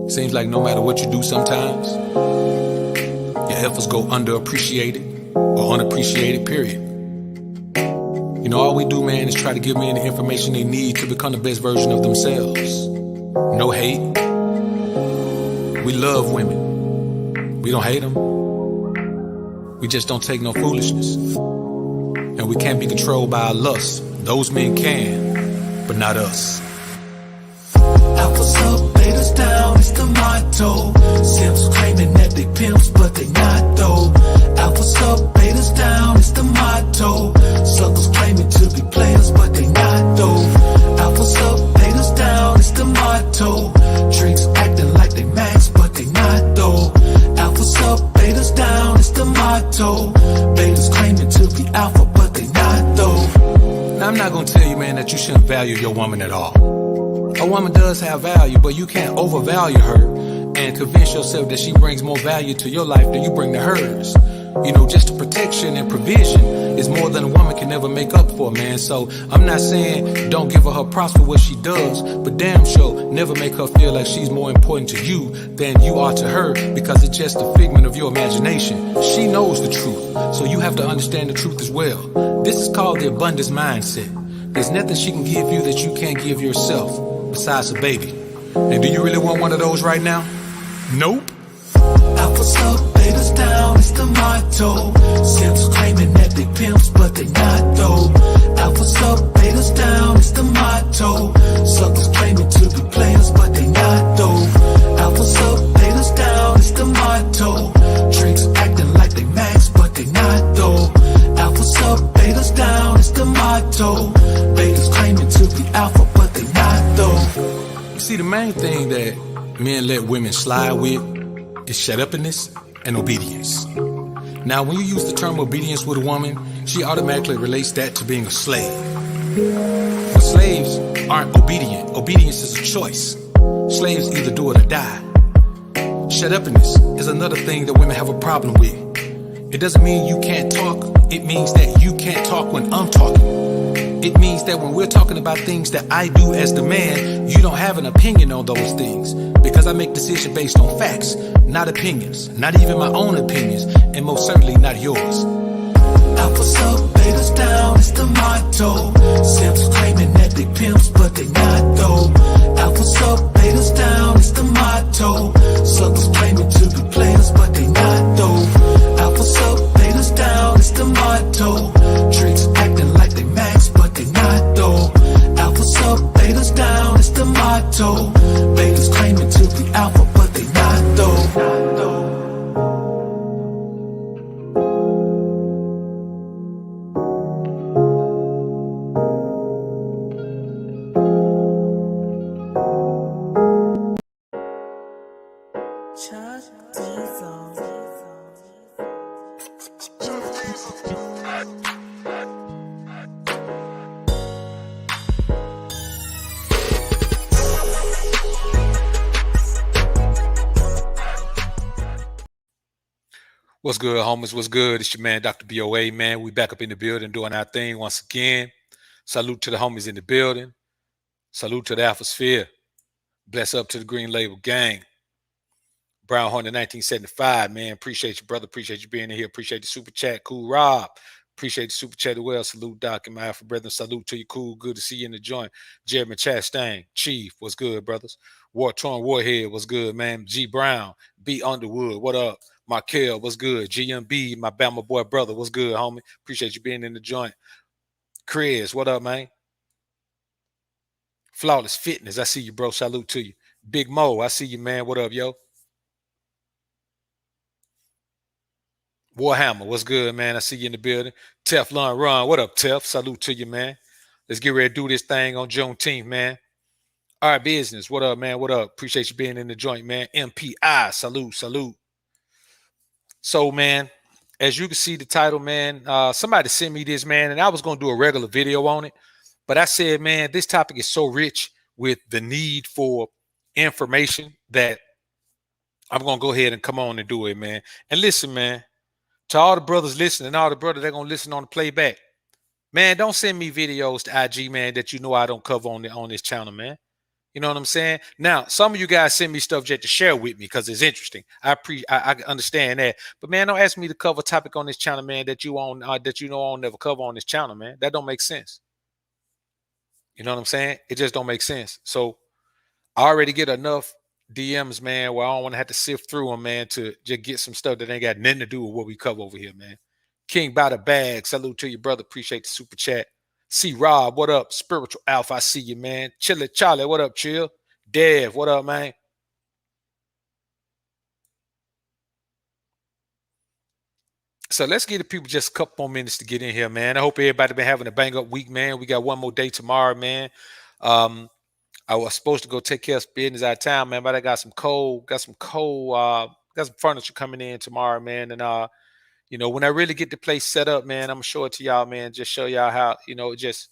Seems like no matter what you do sometimes, your efforts go underappreciated or unappreciated, period. You know, all we do, man, is try to give men the information they need to become the best version of themselves. No hate. We love women. We don't hate them. We just don't take no foolishness. And we can't be controlled by our lust. Those men can, but not us. Alphas up, betas down, it's the motto. Simps claiming that they pimps, but they not though. Alphas up, betas down, it's the motto. Suckers claiming to be players, but they not though. Alphas up, betas down, it's the motto. Drinks acting like they max, but they not though. Alphas up, betas down, it's the motto. Betas claiming to be alpha, but they not though. Now, I'm not gonna tell you, man, that you shouldn't value your woman at all. A woman does have value, but you can't overvalue her and convince yourself that she brings more value to your life than you bring to hers. You know, just the protection and provision is more than a woman can ever make up for, man. So I'm not saying don't give her props for what she does, but damn sure never make her feel like she's more important to you than you are to her, because it's just a figment of your imagination. She knows the truth, so you have to understand the truth as well. This is called the abundance mindset. There's nothing she can give you that you can't give yourself, besides a baby. And do you really want one of those right now? Nope. Alphas up, betas down, it's the motto. Simps claiming that they pimps, but they not though. Alphas up, betas down, it's the motto. Suckers claiming to be players, but they not though. Alphas up, betas down, it's the motto. Drinks acting like they max, but they not though. Alphas up, betas down, it's the motto. Betas claiming to be alpha, but they not though. See, the main thing that men let women slide with is shut-uppiness and obedience. Now, when you use the term obedience with a woman, she automatically relates that to being a slave. But slaves aren't obedient. Obedience is a choice. Slaves either do it or die. Shut-uppiness is another thing that women have a problem with. It doesn't mean you can't talk. It means that you can't talk when I'm talking. It means that when we're talking about things that I do as the man, you don't have an opinion on those things, because I make decisions based on facts, not opinions, not even my own opinions, and most certainly not yours. Alphas up, betas down, it's the motto. Simps claiming that they pimps, but they not though. Alphas up, betas down, it's the motto. Suckers claiming to be players, but they not though. Alphas up, betas down, it's the motto. Drinks acting like they max, but they not though. Alphas up, betas down, it's the motto. Betas claiming to be alpha, but they not though. What's good, homies? What's good? It's your man, Dr. BOA, man. We back up in the building doing our thing once again. Salute to the homies in the building. Salute to the Alphasphere. Bless up to the Green Label Gang. Brown Hornet 1975, man. Appreciate you, brother. Appreciate you being in here. Appreciate the super chat. Cool Rob. Appreciate the super chat as well. Salute, Doc, and my Alpha brethren. Salute to you. Cool. Good to see you in the joint. Jeremy Chastain. Chief. What's good, brothers? War Torn Warhead. What's good, man? G Brown. B Underwood. What up? Markel, what's good? GMB, my Bama boy brother, what's good, homie? Appreciate you being in the joint. Chris, what up, man? Flawless Fitness, I see you, bro. Salute to you. Big Mo, I see you, man. What up, yo? Warhammer, what's good, man? I see you in the building. Teflon Run, what up, Tef? Salute to you, man. Let's get ready to do this thing on Juneteenth, man. All right, business, what up, man? What up? Appreciate you being in the joint, man. MPI, salute, salute. So, man, as you can see the title, man, somebody sent me this, man, and I was going to do a regular video on it. But I said, man, this topic is so rich with the need for information that I'm going to go ahead and come on and do it, man. And listen, man, to all the brothers listening, all the brothers that are going to listen on the playback, man, don't send me videos to IG, man, that you know I don't cover on this channel, man. You know what I'm saying? Now, some of you guys send me stuff just to share with me because it's interesting. I understand that, but man, don't ask me to cover a topic on this channel, man, that you on that you know I will never cover on this channel, man. That don't make sense. You know what I'm saying? It just don't make sense. So I already get enough DMs, man, where I don't want to have to sift through them, man, to just get some stuff that ain't got nothing to do with what we cover over here, man. King by the bag, salute to your brother. Appreciate the super chat. C Rob, what up? Spiritual Alpha, I see you, man. Chilla Charlie, what up, chill? Dev, what up, man? So let's give the people just a couple more minutes to get in here, man. I hope everybody been having a bang up week, man. We got one more day tomorrow, man. I was supposed to go take care of business out of town, man, but I got some got some furniture coming in tomorrow, man. And when I really get the place set up, man, I'm gonna show it to y'all, man. Just show y'all how, just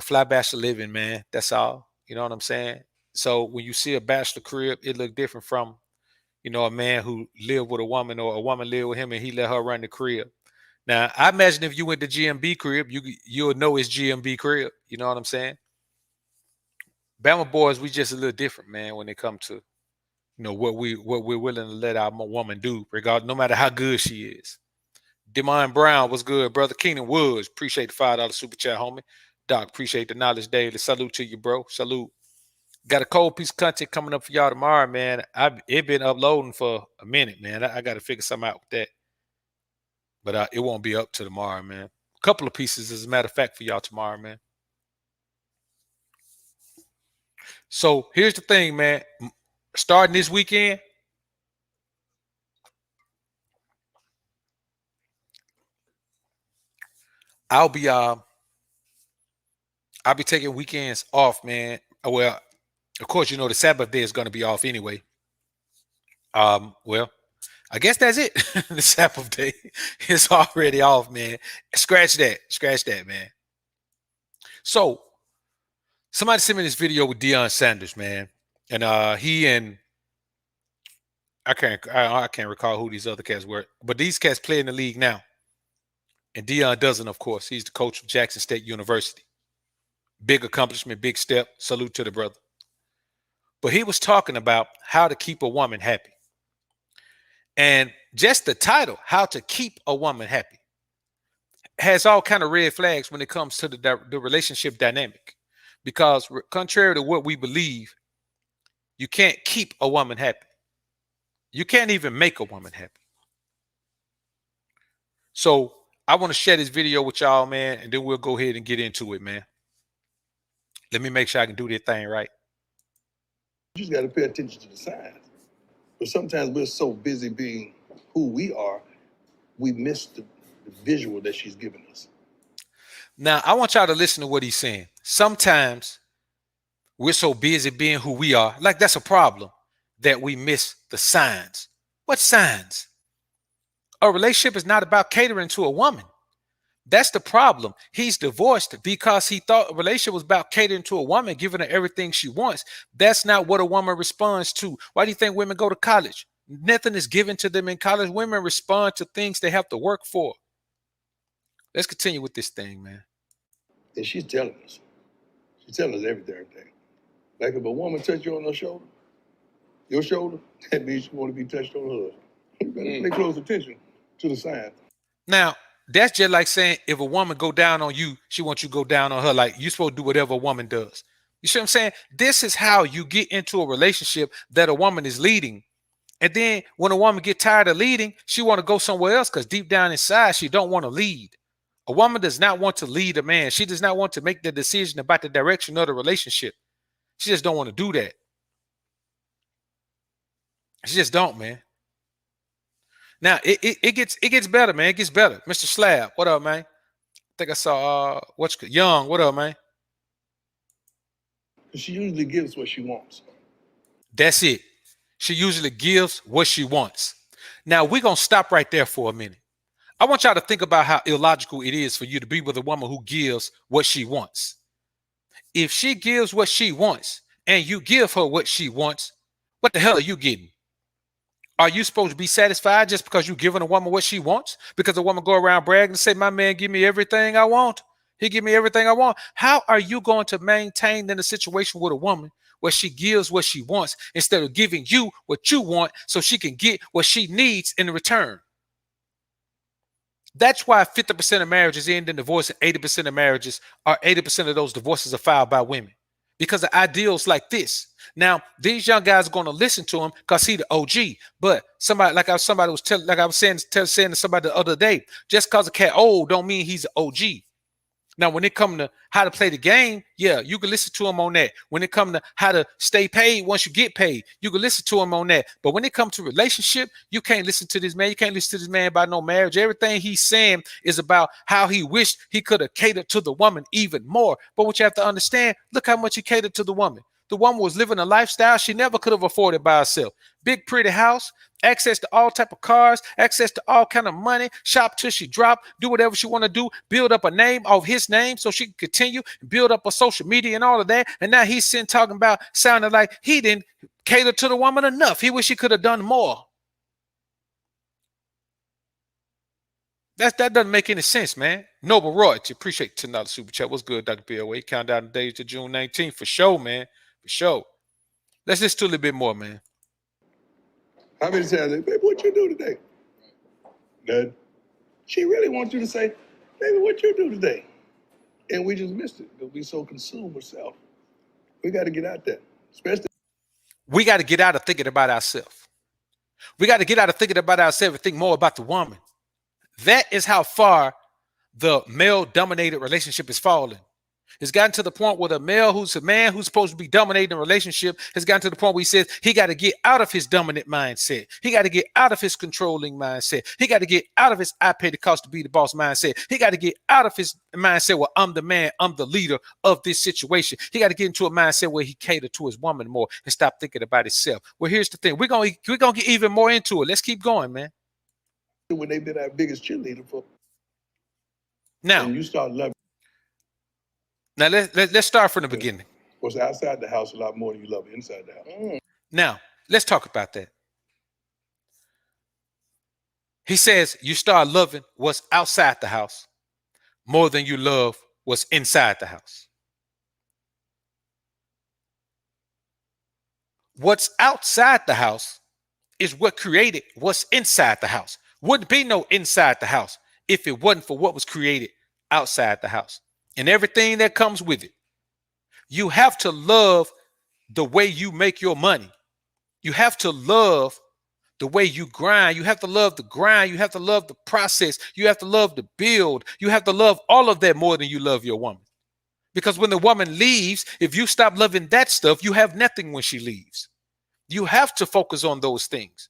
fly bachelor living, man. That's all. You know what I'm saying? So when you see a bachelor crib, it look different from, a man who lived with a woman or a woman lived with him and he let her run the crib. Now, I imagine if you went to GMB crib, you'll know it's GMB crib. You know what I'm saying? Bama boys, we just a little different, man, when it comes to, what we're willing to let our woman do, regardless, no matter how good she is. Demond Brown, what's good, brother? Keenan Woods, appreciate the $5 super chat, homie. Doc, appreciate the knowledge daily. Salute to you, bro. Salute. Got a cold piece of content coming up for y'all tomorrow, man. It been uploading for a minute, man. I got to figure something out with that. But it won't be up to tomorrow, man. A couple of pieces, as a matter of fact, for y'all tomorrow, man. So here's the thing, man. Starting this weekend, I'll be taking weekends off, man. Well, of course, the Sabbath day is going to be off anyway. Well, I guess that's it. The Sabbath day is already off, man. Scratch that, man. So somebody sent me this video with Deion Sanders, man, and he and I can't recall who these other cats were, but these cats play in the league now, and Deion doesn't, of course. He's the coach of Jackson State University. Big accomplishment, big step. Salute to the brother. But he was talking about how to keep a woman happy. And just the title, How to Keep a Woman Happy, has all kind of red flags when it comes to the relationship dynamic. Because contrary to what we believe, you can't keep a woman happy. You can't even make a woman happy. So I want to share this video with y'all, man, and then we'll go ahead and get into it, man. Let me make sure I can do this thing right. You just got to pay attention to the signs. But sometimes we're so busy being who we are, we miss the visual that she's giving us. Now, I want y'all to listen to what he's saying. Sometimes we're so busy being who we are, like that's a problem, that we miss the signs. What signs? A relationship is not about catering to a woman. That's the problem. He's divorced because he thought a relationship was about catering to a woman, giving her everything she wants. That's not what a woman responds to. Why do you think women go to college? Nothing is given to them in college. Women respond to things they have to work for. Let's continue with this thing, man. And she's telling us. She's telling us everything. Like if a woman touch you on her shoulder, your shoulder, that means you want to be touched on hers. You better pay close attention to the signs. Now, that's just like saying if a woman go down on you, she wants you to go down on her. Like you're supposed to do whatever a woman does. You see what I'm saying? This is how you get into a relationship that a woman is leading. And then when a woman get tired of leading, she want to go somewhere else because deep down inside, she don't want to lead. A woman does not want to lead a man. She does not want to make the decision about the direction of the relationship. She just don't want to do that. She just don't, man. Now it gets better, man. It gets better. Mr. Slab, what up, man? I think I saw Young, what up, man? She usually gives what she wants. That's it. She usually gives what she wants. Now we're gonna stop right there for a minute. I want y'all to think about how illogical it is for you to be with a woman who gives what she wants. If she gives what she wants and you give her what she wants, what the hell are you getting? Are you supposed to be satisfied just because you're giving a woman what she wants? Because a woman go around bragging and say, my man give me everything I want. He give me everything I want. How are you going to maintain in a situation with a woman where she gives what she wants instead of giving you what you want so she can get what she needs in return. That's why 50% of marriages end in divorce and 80% of marriages are 80% of those divorces are filed by women because of ideals like this. Now, these young guys are going to listen to him because he's the OG. But somebody was telling, like I was saying to somebody the other day, just because a cat old don't mean he's an OG. Now, when it comes to how to play the game, yeah, you can listen to him on that. When it comes to how to stay paid once you get paid, you can listen to him on that. But when it comes to relationship, you can't listen to this man. You can't listen to this man about no marriage. Everything he's saying is about how he wished he could have catered to the woman even more. But what you have to understand, look how much he catered to the woman. The woman was living a lifestyle she never could have afforded by herself. Big, pretty house, access to all type of cars, access to all kind of money, shop till she drop, do whatever she want to do, build up a name of his name so she can continue, build up a social media and all of that. And now he's sitting talking about sounding like he didn't cater to the woman enough. He wish he could have done more. That doesn't make any sense, man. Noble Royalty, appreciate $10 super chat. What's good, Dr. BOA? Countdown the days to June 19th for sure, man. For sure. Let's listen to a little bit more, man. How many times, baby, what you do today? None. She really wants you to say, baby, what you do today? And we just missed it because we so consumed with self. We got to get out there, especially. We got to get out of thinking about ourselves. We got to get out of thinking about ourselves and think more about the woman. That is how far the male-dominated relationship is falling. It's gotten to the point where the man who's supposed to be dominating a relationship has gotten to the point where he says he got to get out of his dominant mindset. He got to get out of his controlling mindset. He got to get out of his I pay the cost to be the boss mindset. He got to get out of his mindset where I'm the man, I'm the leader of this situation. He got to get into a mindset where he cater to his woman more and stop thinking about himself. Well, here's the thing. We're gonna get even more into it. Let's keep going, man. When they've been our biggest cheerleader for. Now, and you start loving. Now let's start from the beginning. What's outside the house a lot more than you love inside the house. Now, let's talk about that. He says you start loving what's outside the house more than you love what's inside the house. What's outside the house is what created what's inside the house. Wouldn't be no inside the house if it wasn't for what was created outside the house and everything that comes with it. You have to love the way you make your money. You have to love the way you grind. You have to love the grind. You have to love the process. You have to love the build. You have to love all of that more than you love your woman. Because when the woman leaves, if you stop loving that stuff, you have nothing when she leaves. You have to focus on those things.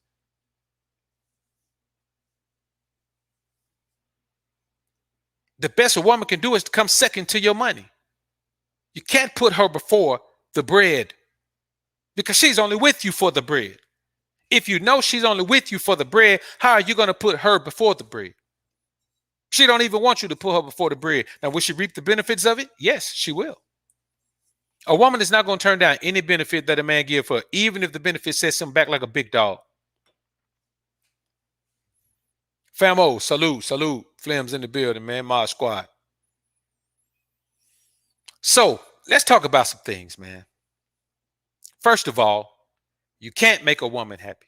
The best a woman can do is to come second to your money. You can't put her before the bread because she's only with you for the bread. If you know she's only with you for the bread, how are you going to put her before the bread? She don't even want you to put her before the bread. Now, will she reap the benefits of it? Yes, she will. A woman is not going to turn down any benefit that a man give her, even if the benefit sets him back like a big dog. Famo, salute. Flim's in the building, man. Mod Squad. So let's talk about some things, man. First of all, you can't make a woman happy.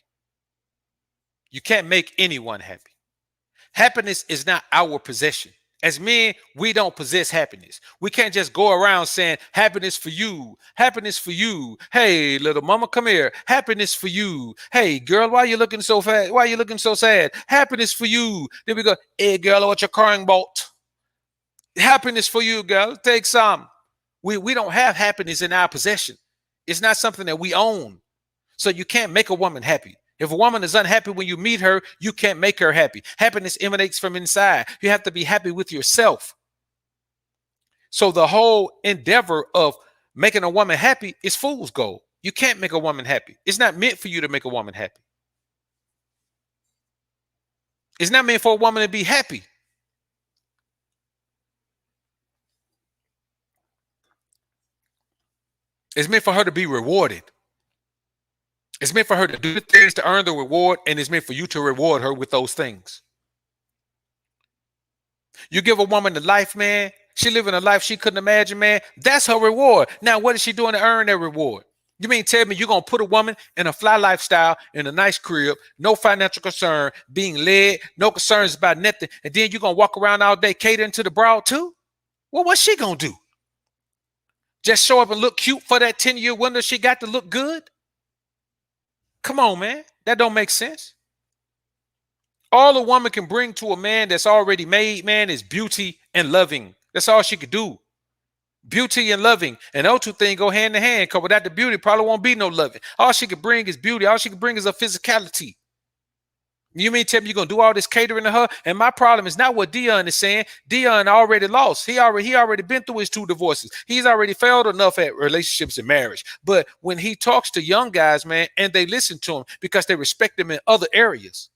You can't make anyone happy. Happiness is not our possession. As men, we don't possess happiness. We can't just go around saying happiness for you, happiness for you. Hey, little mama, come here. Happiness for you. Hey, girl, why are you looking so fast? Why are you looking so sad? Happiness for you. Then we go, hey, girl, what you crying about? Happiness for you, girl. Take some. We don't have happiness in our possession. It's not something that we own. So you can't make a woman happy. If a woman is unhappy when you meet her, you can't make her happy. Happiness emanates from inside. You have to be happy with yourself. So the whole endeavor of making a woman happy is fool's gold. You can't make a woman happy. It's not meant for you to make a woman happy. It's not meant for a woman to be happy. It's meant for her to be rewarded. It's meant for her to do the things to earn the reward, and it's meant for you to reward her with those things. You give a woman the life, man. She living a life she couldn't imagine, man. That's her reward. Now, what is she doing to earn that reward? You mean tell me you're gonna put a woman in a fly lifestyle in a nice crib, no financial concern, being led, no concerns about nothing, and then you're gonna walk around all day catering to the broad too? Well, what's she gonna do? Just show up and look cute for that 10-year window she got to look good? Come on, man. That don't make sense. All a woman can bring to a man that's already made, man, is beauty and loving. That's all she could do. Beauty and loving. And those two things go hand in hand, because without the beauty, probably won't be no loving. All she could bring is beauty. All she could bring is her physicality. You mean tell me you're gonna do all this catering to her? And my problem is not what Deion is saying. Deion already lost. He already been through his 2 divorces. He's already failed enough at relationships and marriage. But when he talks to young guys, man, and they listen to him because they respect him in other areas.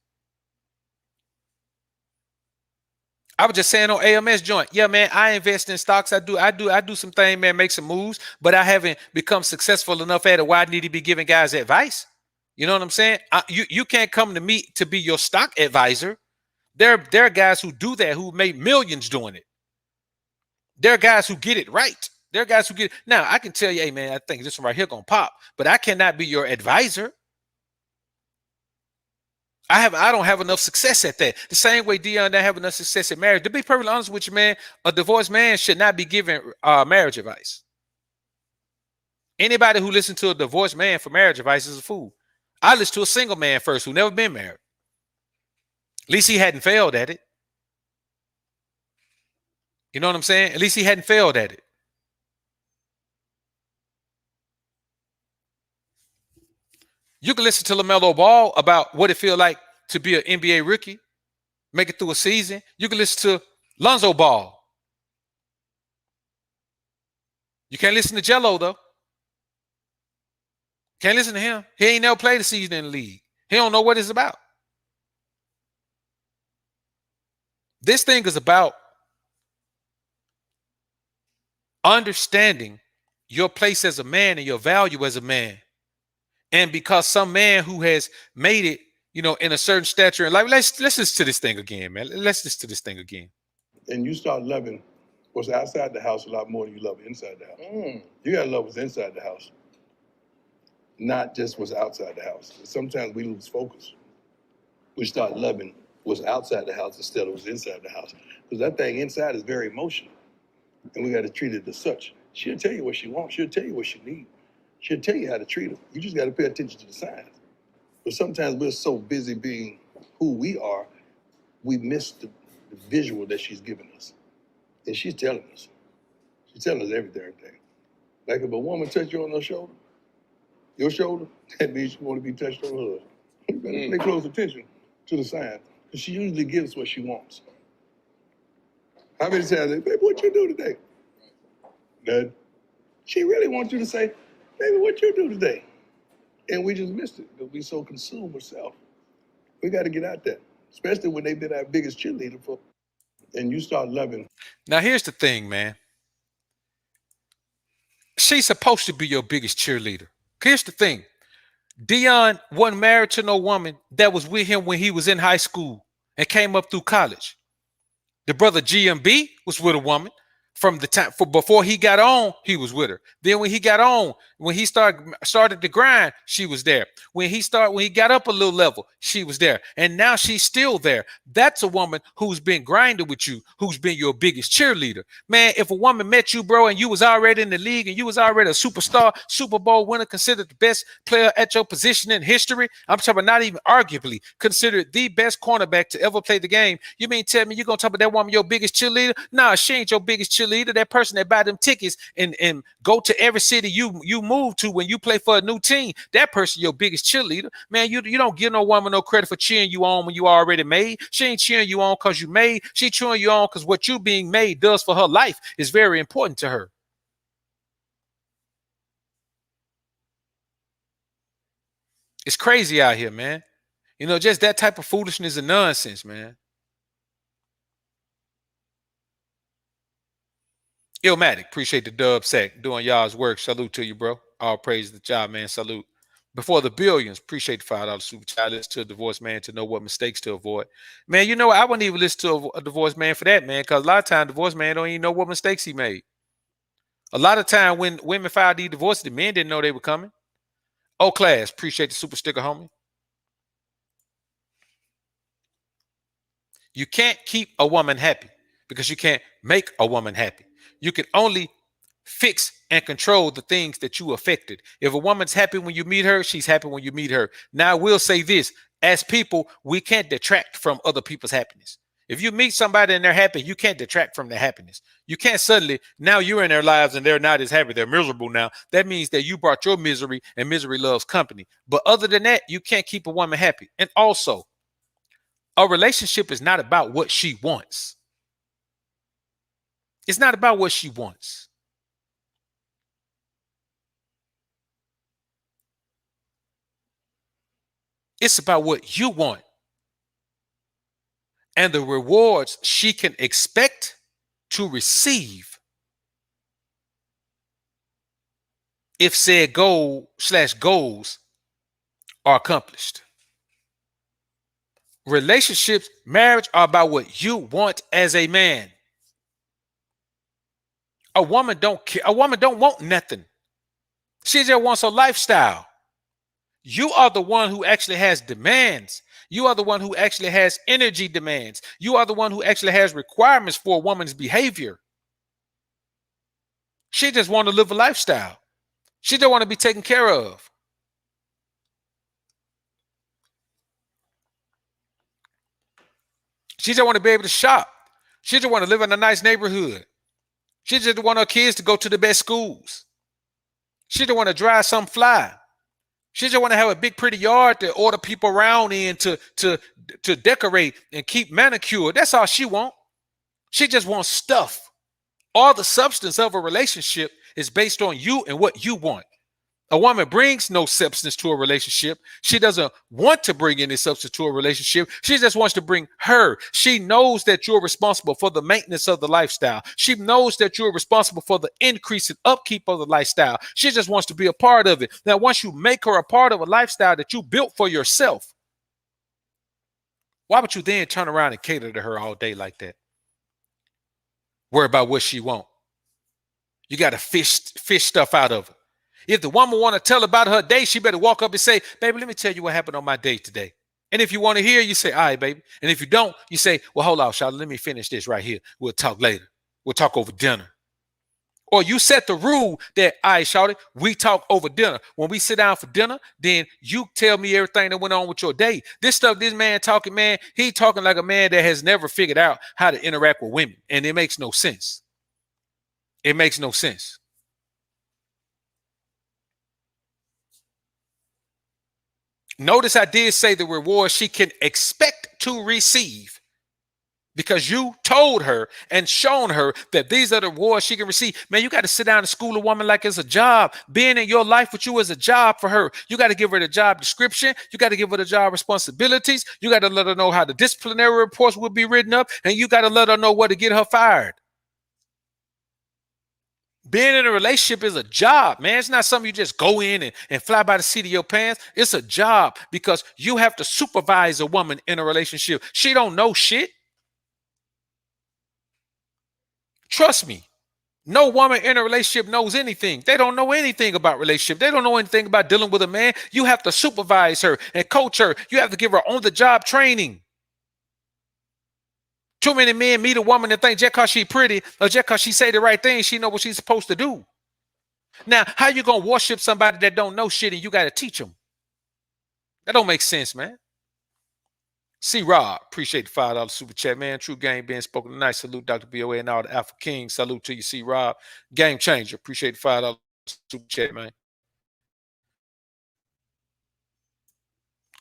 I was just saying on AMS joint, yeah, man, I invest in stocks. I do some things, man, make some moves, but I haven't become successful enough at it where I need to be giving guys advice. You know what I'm saying? You can't come to me to be your stock advisor. There are guys who do that, who made millions doing it. There are guys who get it right. There are guys who get it. Now, I can tell you, hey, man, I think this one right here gonna pop, but I cannot be your advisor. I don't have enough success at that. The same way Deion don't have enough success at marriage. To be perfectly honest with you, man, a divorced man should not be giving marriage advice. Anybody who listens to a divorced man for marriage advice is a fool. I listened to a single man first who never been married. At least he hadn't failed at it. You know what I'm saying? At least he hadn't failed at it. You can listen to LaMelo Ball about what it feels like to be an NBA rookie, make it through a season. You can listen to Lonzo Ball. You can't listen to Jello, though. Can't listen to him. He ain't never played a season in the league. He don't know what it's about. This thing is about understanding your place as a man and your value as a man. And because some man who has made it, you know, in a certain stature in life, let's listen to this thing again, man. Let's listen to this thing again. And you start loving what's outside the house a lot more than you love inside the house. You gotta love what's inside the house, not just what's outside the house. Sometimes we lose focus. We start loving what's outside the house instead of what's inside the house. Because that thing inside is very emotional. And we gotta treat it as such. She'll tell you what she wants, she'll tell you what she needs. She'll tell you how to treat her. You just gotta pay attention to the signs. But sometimes we're so busy being who we are, we miss the visual that she's giving us. And she's telling us. She's telling us everything. Like if a woman touch you on your shoulder, that means she want to be touched on hers. You better pay close attention to the signs, because she usually gives what she wants. How many times, baby, what you do today? Nothing. She really wants you to say, baby, what you do today? And we just missed it because we so consumed with self. We got to get out there, especially when they've been our biggest cheerleader for, and you start loving. Now, here's the thing, man. She's supposed to be your biggest cheerleader. Here's the thing. Deion wasn't married to no woman that was with him when he was in high school and came up through college. The brother GMB was with a woman from the time before he got on, he was with her. Then when he got on, when he started to grind, she was there. When he got up a little level, she was there. And now she's still there. That's a woman who's been grinding with you, who's been your biggest cheerleader. Man, if a woman met you, bro, and you was already in the league and you was already a superstar, Super Bowl winner, considered the best player at your position in history, I'm talking about not even arguably, considered the best cornerback to ever play the game. You mean tell me you're going to talk about that woman your biggest cheerleader? Nah, she ain't your biggest cheerleader. That person that buy them tickets and go to every city you move to when you play for a new team, that person your biggest cheerleader. Man, you don't give no woman no credit for cheering you on when you already made. She ain't cheering you on because you made. She cheering you on because what you being made does for her life is very important to her. It's crazy out here, man. You know, just that type of foolishness and nonsense, man. Illmatic, appreciate the dub sack doing y'all's work. Salute to you, bro. All praise the job, man. Salute. Before the billions, appreciate the $5 super chat. Listen to a divorced man to know what mistakes to avoid. Man, you know, I wouldn't even listen to a divorced man for that, man, because a lot of times divorced man don't even know what mistakes he made. A lot of time when women filed these divorces, the men didn't know they were coming. O Class, appreciate the super sticker, homie. You can't keep a woman happy because you can't make a woman happy. You can only fix and control the things that you affected. If a woman's happy when you meet her, she's happy when you meet her. Now, I will say this, as people, we can't detract from other people's happiness. If you meet somebody and they're happy, you can't detract from their happiness. You can't suddenly, now you're in their lives and they're not as happy, they're miserable now. That means that you brought your misery, and misery loves company. But other than that, you can't keep a woman happy. And also, a relationship is not about what she wants. It's not about what she wants. It's about what you want and the rewards she can expect to receive if said goals are accomplished. Relationships, marriage are about what you want as a man. A woman don't care. A woman don't want nothing. She just wants a lifestyle. You are the one who actually has demands. You are the one who actually has energy demands. You are the one who actually has requirements for a woman's behavior. She just want to live a lifestyle. She don't want to be taken care of. She just want to be able to shop. She just want to live in a nice neighborhood. She just want her kids to go to the best schools. She just want to drive some fly. She just want to have a big pretty yard to order people around in to decorate and keep manicured. That's all she want. She just wants stuff. All the substance of a relationship is based on you and what you want. A woman brings no substance to a relationship. She doesn't want to bring any substance to a relationship. She just wants to bring her. She knows that you're responsible for the maintenance of the lifestyle. She knows that you're responsible for the increase and upkeep of the lifestyle. She just wants to be a part of it. Now, once you make her a part of a lifestyle that you built for yourself, why would you then turn around and cater to her all day like that? Worry about what she wants. You got to fish stuff out of her. If the woman want to tell about her day, she better walk up and say, baby, let me tell you what happened on my day today. And if you want to hear, you say, all right, baby. And if you don't, you say, well, hold on, Charlotte, let me finish this right here. We'll talk later. We'll talk over dinner. Or you set the rule that, all right, Charlotte, we talk over dinner. When we sit down for dinner, then you tell me everything that went on with your day. This stuff, this man talking, man, he talking like a man that has never figured out how to interact with women. And it makes no sense. It makes no sense. Notice I did say the reward she can expect to receive because you told her and shown her that these are the rewards she can receive. Man, you got to sit down and school a woman like it's a job. Being in your life with you is a job for her. You got to give her the job description. You got to give her the job responsibilities. You got to let her know how the disciplinary reports will be written up, and you got to let her know what to get her fired. Being in a relationship is a job, man. It's not something you just go in and fly by the seat of your pants. It's a job because you have to supervise a woman in a relationship. She don't know shit. Trust me. No woman in a relationship knows anything. They don't know anything about relationship. They don't know anything about dealing with a man. You have to supervise her and coach her. You have to give her on-the-job training. Too many men meet a woman and think just because she's pretty or just because she say the right thing, she know what she's supposed to do. Now, how you going to worship somebody that don't know shit and you got to teach them? That don't make sense, man. C. Rob, appreciate the $5 super chat, man. True game being spoken tonight. Salute Dr. BOA and all the Alpha Kings. Salute to you, C. Rob. Game changer. Appreciate the $5 super chat, man.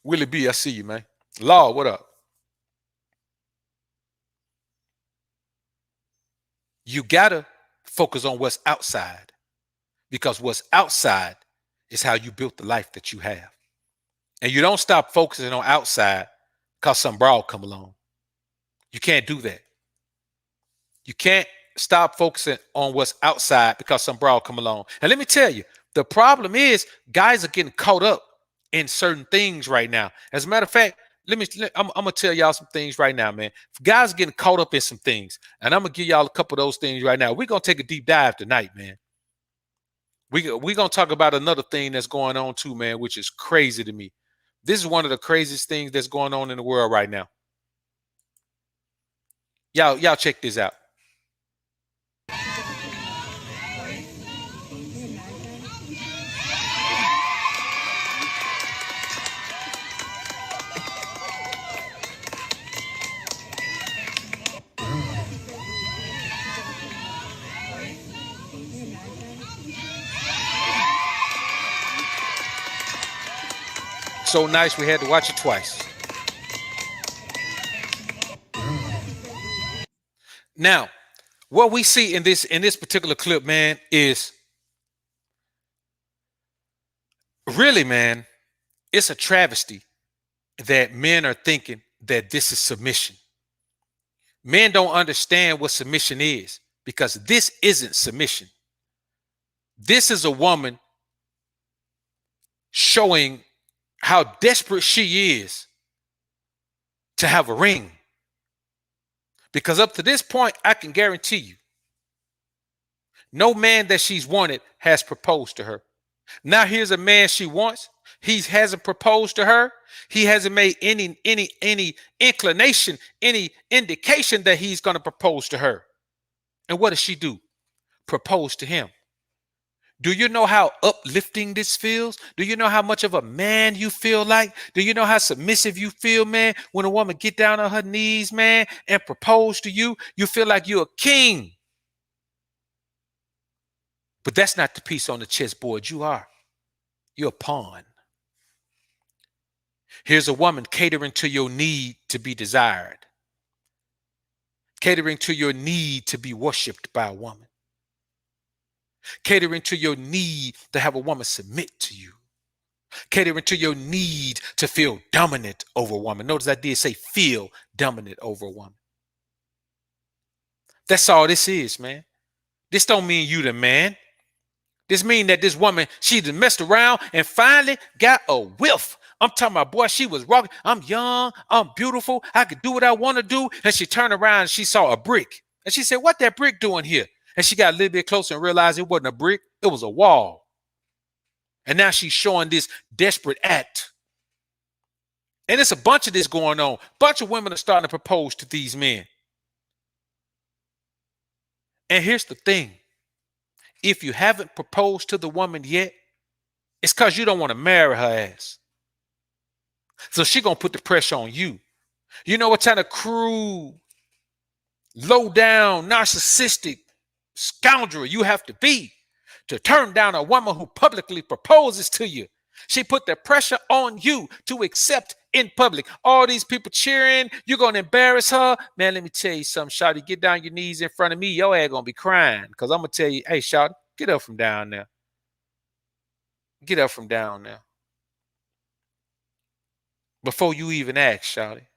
Willie B, I see you, man. Law, what up? You gotta focus on what's outside because what's outside is how you built the life that you have. And you don't stop focusing on outside because some broad come along. You can't do that. You can't stop focusing on what's outside because some broad come along. And let me tell you, the problem is guys are getting caught up in certain things right now. As a matter of fact, I'm gonna tell y'all some things right now, man. Guys getting caught up in some things, and I'm gonna give y'all a couple of those things right now. We're gonna take a deep dive tonight, man. We gonna talk about another thing that's going on too, man, which is crazy to me. This is one of the craziest things that's going on in the world right now. Y'all check this out. So nice we had to watch it twice. Now, what we see in this particular clip, man, is really, man, it's a travesty that men are thinking that this is submission. Men don't understand what submission is because this isn't submission. This is a woman showing how desperate she is to have a ring. Because up to this point, I can guarantee you, no man that she's wanted has proposed to her. Now here's a man she wants. He hasn't proposed to her. He hasn't made any inclination, any indication that he's going to propose to her. And what does she do? Propose to him. Do you know how uplifting this feels? Do you know how much of a man you feel like? Do you know how submissive you feel, man, when a woman get down on her knees, man, and propose to you? You feel like you're a king. But that's not the piece on the chessboard. You are. You're a pawn. Here's a woman catering to your need to be desired, catering to your need to be worshipped by a woman, catering to your need to have a woman submit to you, catering to your need to feel dominant over a woman. Notice I did say feel dominant over a woman. That's all this is, man. This don't mean you the man. This mean that this woman, she done messed around and finally got a whiff. I'm talking about, boy, she was rocking. I'm young, I'm beautiful, I could do what I want to do. And she turned around and she saw a brick. And she said, what that brick doing here? And she got a little bit closer and realized it wasn't a brick, it was a wall. And now she's showing this desperate act. And it's a bunch of this going on. A bunch of women are starting to propose to these men. And here's the thing. If you haven't proposed to the woman yet, it's because you don't want to marry her ass. So she going to put the pressure on you. You know what kind of cruel, low down, narcissistic scoundrel you have to be to turn down a woman who publicly proposes to you. She put the pressure on you to accept in public. All these people cheering, you're going to embarrass her. Man, let me tell you something, shawty. Get down your knees in front of me. Your ass going to be crying because I'm going to tell you, hey, shawty, get up from down there. Get up from down there. Before you even ask, shawty,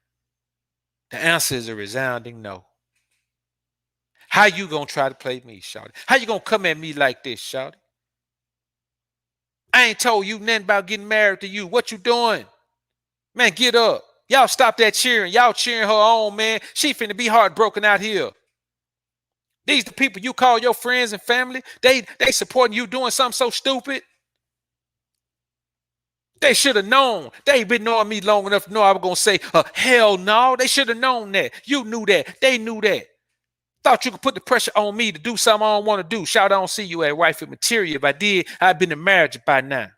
the answer is a resounding no. How you going to try to play me, shawty? How you going to come at me like this, shawty? I ain't told you nothing about getting married to you. What you doing? Man, get up. Y'all stop that cheering. Y'all cheering her on, man. She finna be heartbroken out here. These the people you call your friends and family. They supporting you doing something so stupid. They should have known. They been knowing me long enough to know I was going to say, hell no. They should have known that. You knew that. They knew that. Thought you could put the pressure on me to do something I don't want to do. Shout, I don't see you as wifey material. If I did, I'd been in marriage by now.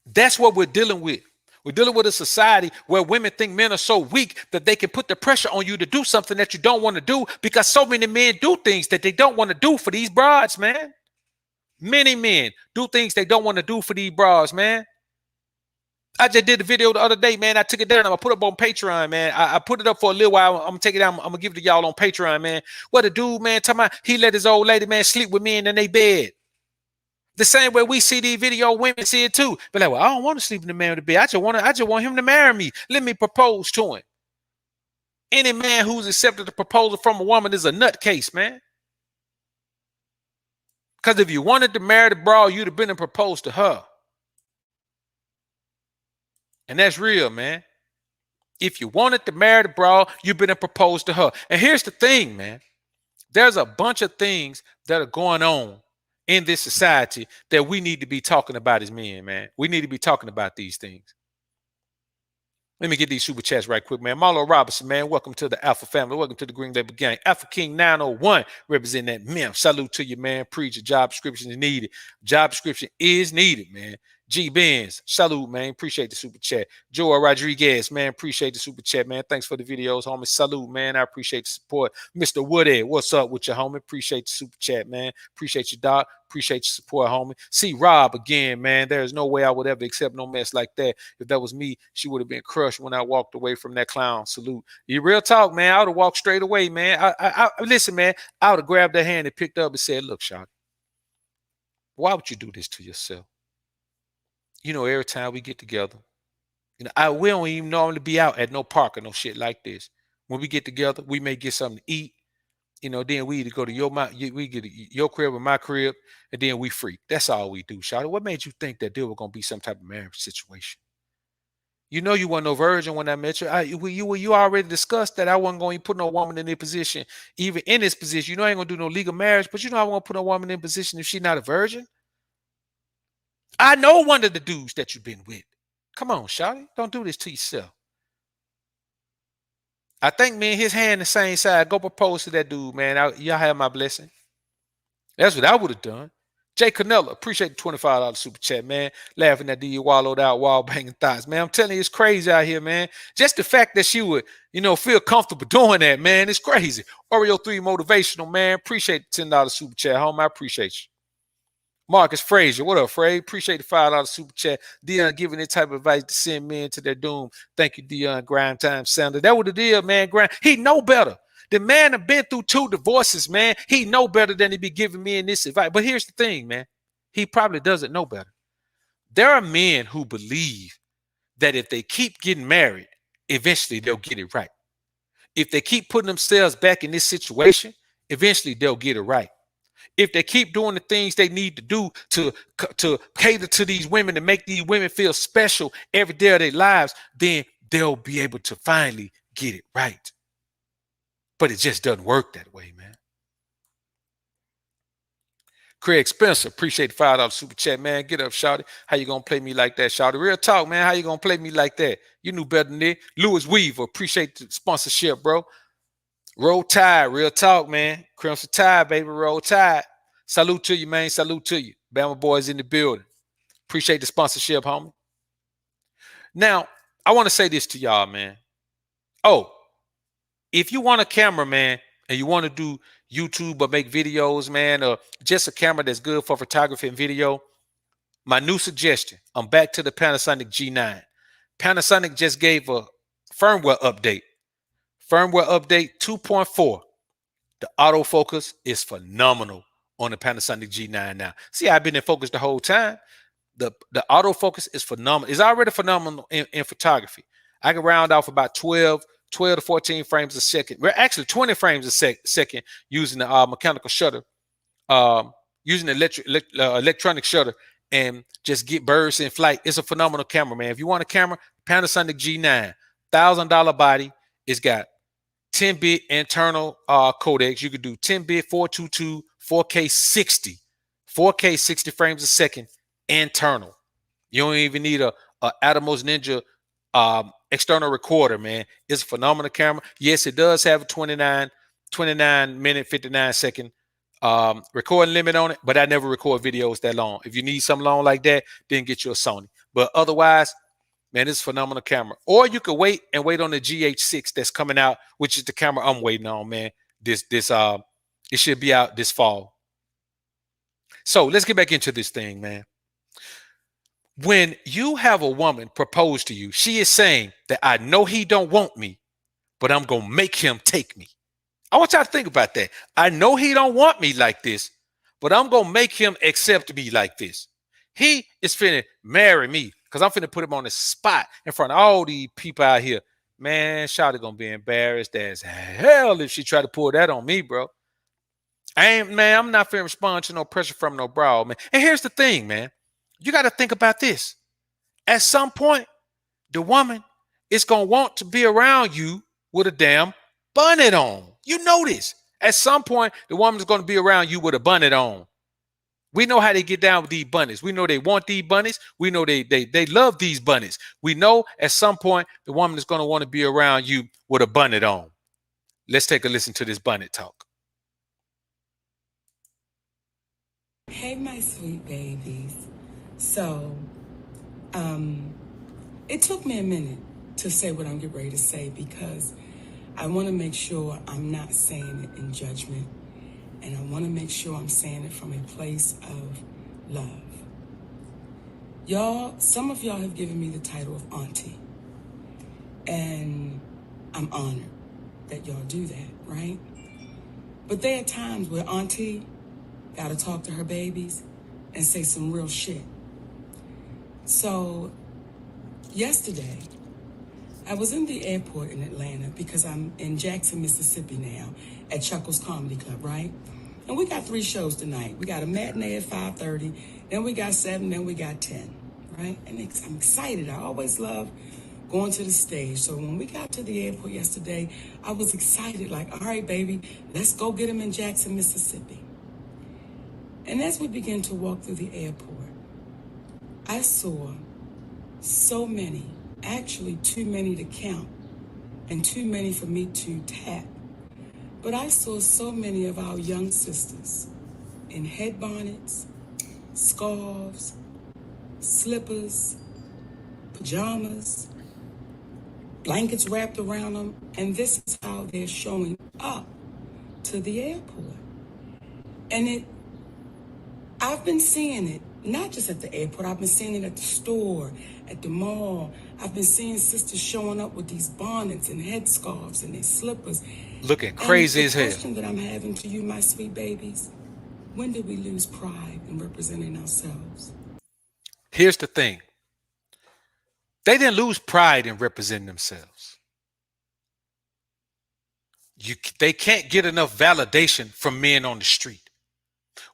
That's what we're dealing with. We're dealing with a society where women think men are so weak that they can put the pressure on you to do something that you don't want to do because so many men do things that they don't want to do for these broads, man. Many men do things they don't want to do for these broads, man. I just did the video the other day, man. I took it down. I'm going to put it up on Patreon, man. I put it up for a little while. I'm going to take it down. I'm going to give it to y'all on Patreon, man. What a dude, man, talking about he let his old lady, man, sleep with men in their bed. The same way we see these video women see it too. But like, well, I don't want to sleep in the man with the bed. I just want him to marry me. Let me propose to him. Any man who's accepted a proposal from a woman is a nutcase, man. Because if you wanted to marry the broad, you'd have been and proposed to her. And that's real, man. If you wanted to marry the broad, you've been and proposed to her. And here's the thing, man. There's a bunch of things that are going on in this society that we need to be talking about as men, man. We need to be talking about these things. Let me get these super chats right quick, man. Marlo Robinson, man. Welcome to the Alpha family. Welcome to the Green Label Gang. Alpha King 901, representing that mem. Salute to you, man. Preach, a job description is needed. Job description is needed, man. G Benz, salute, man. Appreciate the super chat. Joel Rodriguez, man. Appreciate the super chat, man. Thanks for the videos, homie. Salute, man. I appreciate the support. Mr. Woodhead, what's up with you, homie? Appreciate the super chat, man. Appreciate you, Doc. Appreciate your support, homie. See Rob again, man. There's no way I would ever accept no mess like that. If that was me, she would have been crushed when I walked away from that clown. Salute. You real talk, man. I would have walked straight away, man. I listen, man. I would have grabbed her hand and picked up and said, "Look, Shawty, why would you do this to yourself? You know, every time we get together, we don't even normally be out at no park or no shit like this. When we get together, we may get something to eat. Then we either go to we get to your crib or my crib, and then we freak. That's all we do, Shawty. What made you think that there was gonna be some type of marriage situation? You know you weren't no virgin when I met you. You already discussed that I wasn't going to put no woman in this position, even in this position. You know I ain't gonna do no legal marriage, but you know I won't put a woman in position if she's not a virgin. I know one of the dudes that you've been with. Come on, Shawty. Don't do this to yourself. I think me and his hand the same side. Go propose to that dude, man. Y'all have my blessing. That's what I would have done. Jay Canella, appreciate the $25 super chat, man. Laughing at the wallowed out, wall banging thoughts, man. I'm telling you, it's crazy out here, man. Just the fact that she would, feel comfortable doing that, man, it's crazy. Oreo 3 motivational, man. Appreciate the $10 super chat, home. I appreciate you. Marcus Frazier, what up, Frey? Appreciate the $5 super chat. Deion giving this type of advice to send men to their doom. Thank you, Deion. Grind time sounder. That was the deal, man. Grind. He know better. The man have been through 2 divorces, man. He know better than he be giving me in this advice. But here's the thing, man. He probably doesn't know better. There are men who believe that if they keep getting married, eventually they'll get it right. If they keep putting themselves back in this situation, eventually they'll get it right. If they keep doing the things they need to do to cater to these women and make these women feel special every day of their lives, then they'll be able to finally get it right. But it just doesn't work that way, man. Craig Spencer, appreciate the $5 super chat, man. Get up, Shawty. How you gonna play me like that, Shawty? Real talk, man. How you gonna play me like that? You knew better than that. Lewis Weaver, appreciate the sponsorship, bro. Roll Tide, real talk, man. Crimson Tide, baby, roll Tide. Salute to you, man. Salute to you. Bama boys in the building. Appreciate the sponsorship, homie. Now, I want to say this to y'all, man. Oh, if you want a camera, man, and you want to do YouTube or make videos, man, or just a camera that's good for photography and video, my new suggestion, I'm back to the Panasonic G9. Panasonic just gave a firmware update. Firmware update 2.4. The autofocus is phenomenal on the Panasonic G9 now. See, I've been in focus the whole time. The autofocus is phenomenal. It's already phenomenal in photography. I can round off about 12 to 14 frames a second. We're actually 20 frames a second using the mechanical shutter, using the electronic shutter, and just get birds in flight. It's a phenomenal camera, man. If you want a camera, Panasonic G9, $1,000 body. It's got 10-bit internal codecs. You could do 10-bit, 422, 4K 60. 4K 60 frames a second internal. You don't even need a Atomos Ninja external recorder, man. It's a phenomenal camera. Yes, it does have a 29 minute, 59 second recording limit on it, but I never record videos that long. If you need something long like that, then get you a Sony. But otherwise, man, it's a phenomenal camera. Or you could wait on the GH6 that's coming out, which is the camera I'm waiting on, man. It should be out this fall. So let's get back into this thing, man. When you have a woman propose to you, she is saying that I know he don't want me, but I'm going to make him take me. I want y'all to think about that. I know he don't want me like this, but I'm going to make him accept me like this. He is finna marry me because I'm finna put him on the spot in front of all these people out here. Man, Shawty going to be embarrassed as hell if she try to pull that on me, bro. I'm not finna respond to no pressure from no bro, man. And here's the thing, man. You got to think about this. At some point, the woman is going to want to be around you with a damn bonnet on. You know this. At some point, the woman's going to be around you with a bonnet on. We know how they get down with these bunnies. We know they want these bunnies. We know they love these bunnies. We know at some point the woman is going to want to be around you with a bonnet on. Let's take a listen to this bonnet talk. Hey, my sweet babies. So, it took me a minute to say what I'm getting ready to say because I want to make sure I'm not saying it in judgment, and I want to make sure I'm saying it from a place of love. Y'all, some of y'all have given me the title of auntie, and I'm honored that y'all do that, right? But there are times where auntie gotta talk to her babies and say some real shit. So yesterday, I was in the airport in Atlanta because I'm in Jackson, Mississippi now at Chuckles Comedy Club, right? And we got 3 shows tonight. We got a matinee at 5:30, then we got 7, then we got 10, right? And I'm excited. I always love going to the stage. So when we got to the airport yesterday, I was excited, like, all right, baby, let's go get them in Jackson, Mississippi. And as we began to walk through the airport, I saw so many, actually too many to count and too many for me to tap. But I saw so many of our young sisters in head bonnets, scarves, slippers, pajamas, blankets wrapped around them, and this is how they're showing up to the airport. And I've been seeing it, not just at the airport, I've been seeing it at the store, at the mall. I've been seeing sisters showing up with these bonnets and headscarves and their slippers. Looking crazy as hell. The question that I'm having to you, my sweet babies, when did we lose pride in representing ourselves? Here's the thing. They didn't lose pride in representing themselves. They can't get enough validation from men on the street.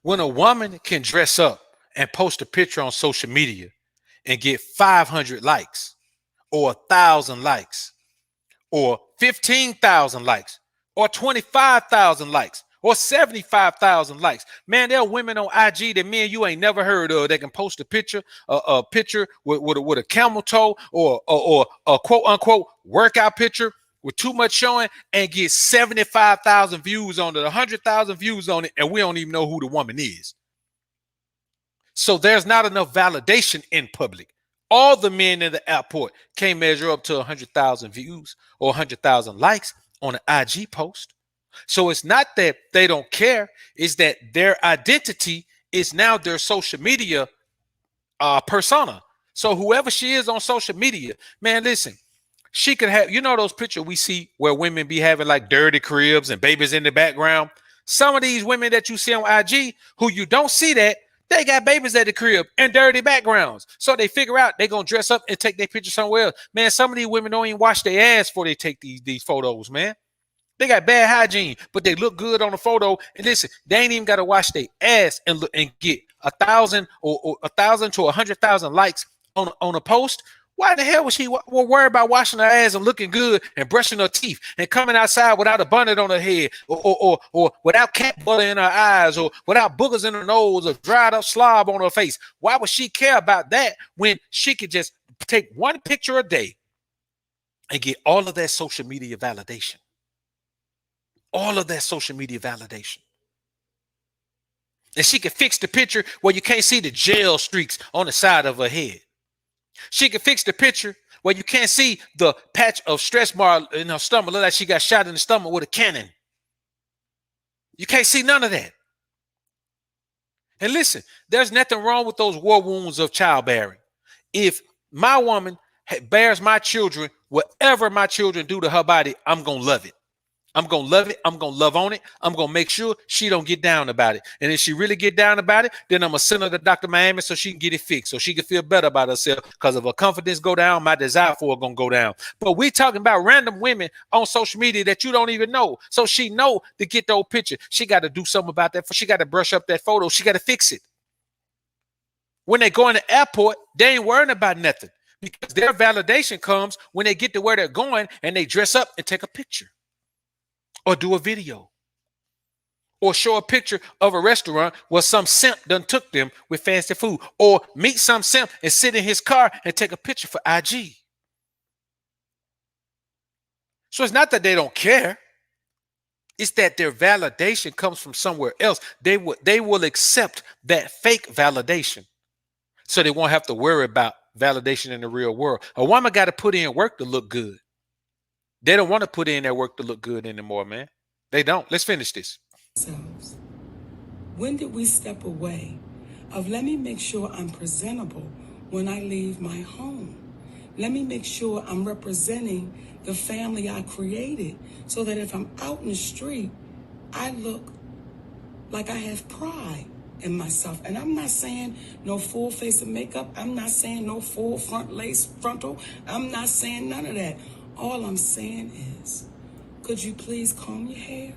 When a woman can dress up and post a picture on social media and get 500 likes or 1,000 likes or 15,000 likes or 25,000 likes or 75,000 likes, man, there are women on IG that men you ain't never heard of. They can post a picture with a camel toe or a quote unquote workout picture with too much showing and get 75,000 views on it, 100,000 views on it, and we don't even know who the woman is. So there's not enough validation in public. All the men in the airport can't measure up to 100,000 views or 100,000 likes on an IG post. So it's not that they don't care, it's that their identity is now their social media persona. So whoever she is on social media, man, listen, she could have, you know, those pictures we see where women be having like dirty cribs and babies in the background. Some of these women that you see on IG who you don't see that, they got babies at the crib and dirty backgrounds. So they figure out they're going to dress up and take their picture somewhere else. Man, some of these women don't even wash their ass before they take these photos, man. They got bad hygiene, but they look good on the photo. And listen, they ain't even got to wash their ass and look and get 1,000 or 1,000 to 100,000 likes on a post. Why the hell was she worried about washing her ass and looking good and brushing her teeth and coming outside without a bonnet on her head or without cat butter in her eyes or without boogers in her nose or dried up slob on her face? Why would she care about that when she could just take one picture a day and get all of that social media validation? All of that social media validation. And she could fix the picture where you can't see the gel streaks on the side of her head. She could fix the picture where you can't see the patch of stress mark in her stomach. Look like she got shot in the stomach with a cannon. You can't see none of that. And listen, there's nothing wrong with those war wounds of childbearing. If my woman bears my children, whatever my children do to her body, I'm going to love it. I'm going to love it. I'm going to love on it. I'm going to make sure she don't get down about it. And if she really get down about it, then I'm going to send her to Dr. Miami so she can get it fixed, so she can feel better about herself. Because if her confidence go down, my desire for her going to go down. But we talking about random women on social media that you don't even know. So she know to get the old picture. She got to do something about that. She got to brush up that photo. She got to fix it. When they go in the airport, they ain't worrying about nothing because their validation comes when they get to where they're going and they dress up and take a picture. Or do a video. or show a picture of a restaurant where some simp done took them with fancy food, or meet some simp and sit in his car and take a picture for IG. So it's not that they don't care. It's that their validation comes from somewhere else. They will accept that fake validation, so they won't have to worry about validation in the real world. A woman got to put in work to look good. They don't want to put in their work to look good anymore, man. They don't. Let's finish this. Ourselves. When did we step away of let me make sure I'm presentable when I leave my home? Let me make sure I'm representing the family I created so that if I'm out in the street, I look like I have pride in myself. And I'm not saying no full face of makeup. I'm not saying no full front lace frontal. I'm not saying none of that. All I'm saying is, could you please comb your hair?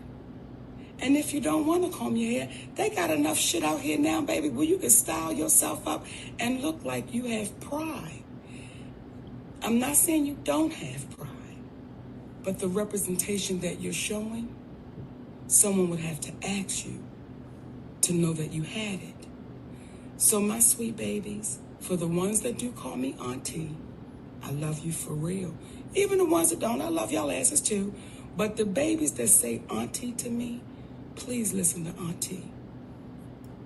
And if you don't want to comb your hair, they got enough shit out here now, baby, where you can style yourself up and look like you have pride. I'm not saying you don't have pride, but the representation that you're showing, someone would have to ask you to know that you had it. So my sweet babies, for the ones that do call me auntie, I love you for real. Even the ones that don't, I love y'all asses too. But the babies that say auntie to me, please listen to auntie.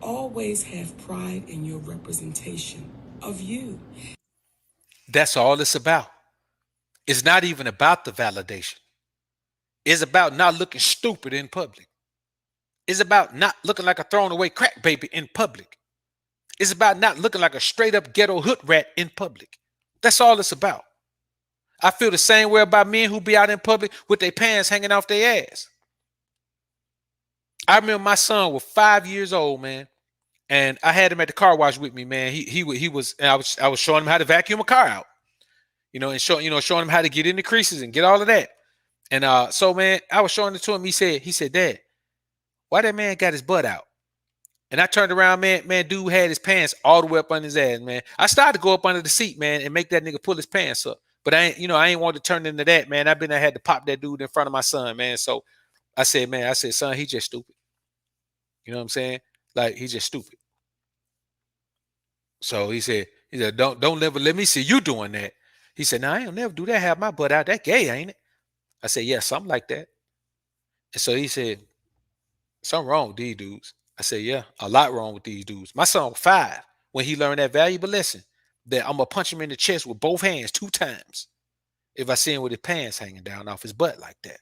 Always have pride in your representation of you. That's all it's about. It's not even about the validation. It's about not looking stupid in public. It's about not looking like a thrown away crack baby in public. It's about not looking like a straight up ghetto hood rat in public. That's all it's about. I feel the same way about men who be out in public with their pants hanging off their ass. I remember my son was 5 years old, man, and I had him at the car wash with me, man. He was and I was showing him how to vacuum a car out, and showing him how to get in the creases and get all of that. And so man, I was showing it to him. He said, Dad, why that man got his butt out? And I turned around, man, dude had his pants all the way up on his ass, man. I started to go up under the seat, man, and make that nigga pull his pants up. But I ain't want to turn into that, man. I had to pop that dude in front of my son, man. So I said, son, he just stupid. You know what I'm saying? Like, he's just stupid. So he said, don't never let me see you doing that. He said, no, I ain't never do that. Have my butt out. That gay, ain't it? I said, yeah, something like that. And so he said, something wrong with these dudes. I said, yeah, a lot wrong with these dudes. My son was 5 when he learned that valuable lesson that I'm going to punch him in the chest with both hands 2 times if I see him with his pants hanging down off his butt like that.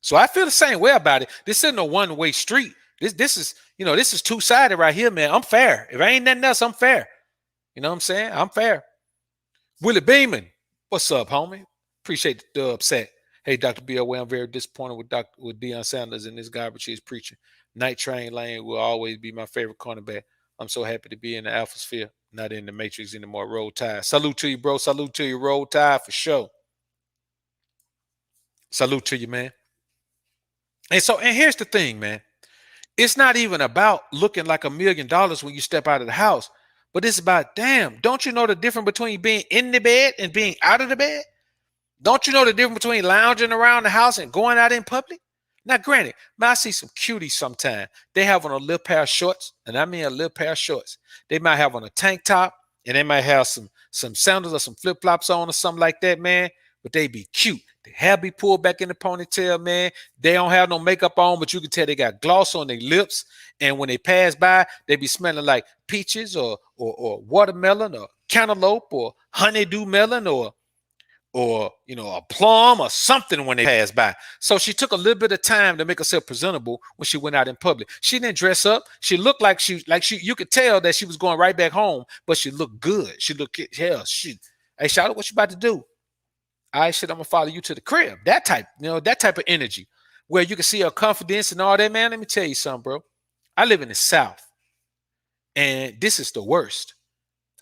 So I feel the same way about it. This isn't a one-way street. This is, this is two-sided right here, man. I'm fair. If I ain't nothing else, I'm fair. You know what I'm saying? I'm fair. Willie Beeman, what's up, homie? Appreciate the upset. Hey, Dr. B.O.W., I'm very disappointed with Deion Sanders and this garbage he's preaching. Night Train Lane will always be my favorite cornerback. I'm so happy to be in the Alpha Sphere, not in the Matrix anymore. Roll Tide. Salute to you, bro. Salute to you. Roll Tide for sure. Salute to you, man. And here's the thing, man. It's not even about looking like $1 million when you step out of the house, but it's about, damn, don't you know the difference between being in the bed and being out of the bed? Don't you know the difference between lounging around the house and going out in public? Now, granted, man, I see some cuties sometimes. They have on a little pair of shorts, and I mean a little pair of shorts. They might have on a tank top, and they might have some sandals or some flip-flops on or something like that, man. But they be cute. The hair be pulled back in the ponytail, man. They don't have no makeup on, but you can tell they got gloss on their lips. And when they pass by, they be smelling like peaches or watermelon or cantaloupe or honeydew melon or a plum or something when they pass by. So she took a little bit of time to make herself presentable when she went out in public. She didn't dress up. She looked like you could tell that she was going right back home, but she looked good. She looked, hell, hey, Charlotte, what you about to do? All right, shit, I'm gonna follow you to the crib. That type of energy where you can see her confidence and all that, man. Let me tell you something, bro. I live in the South, and this is the worst.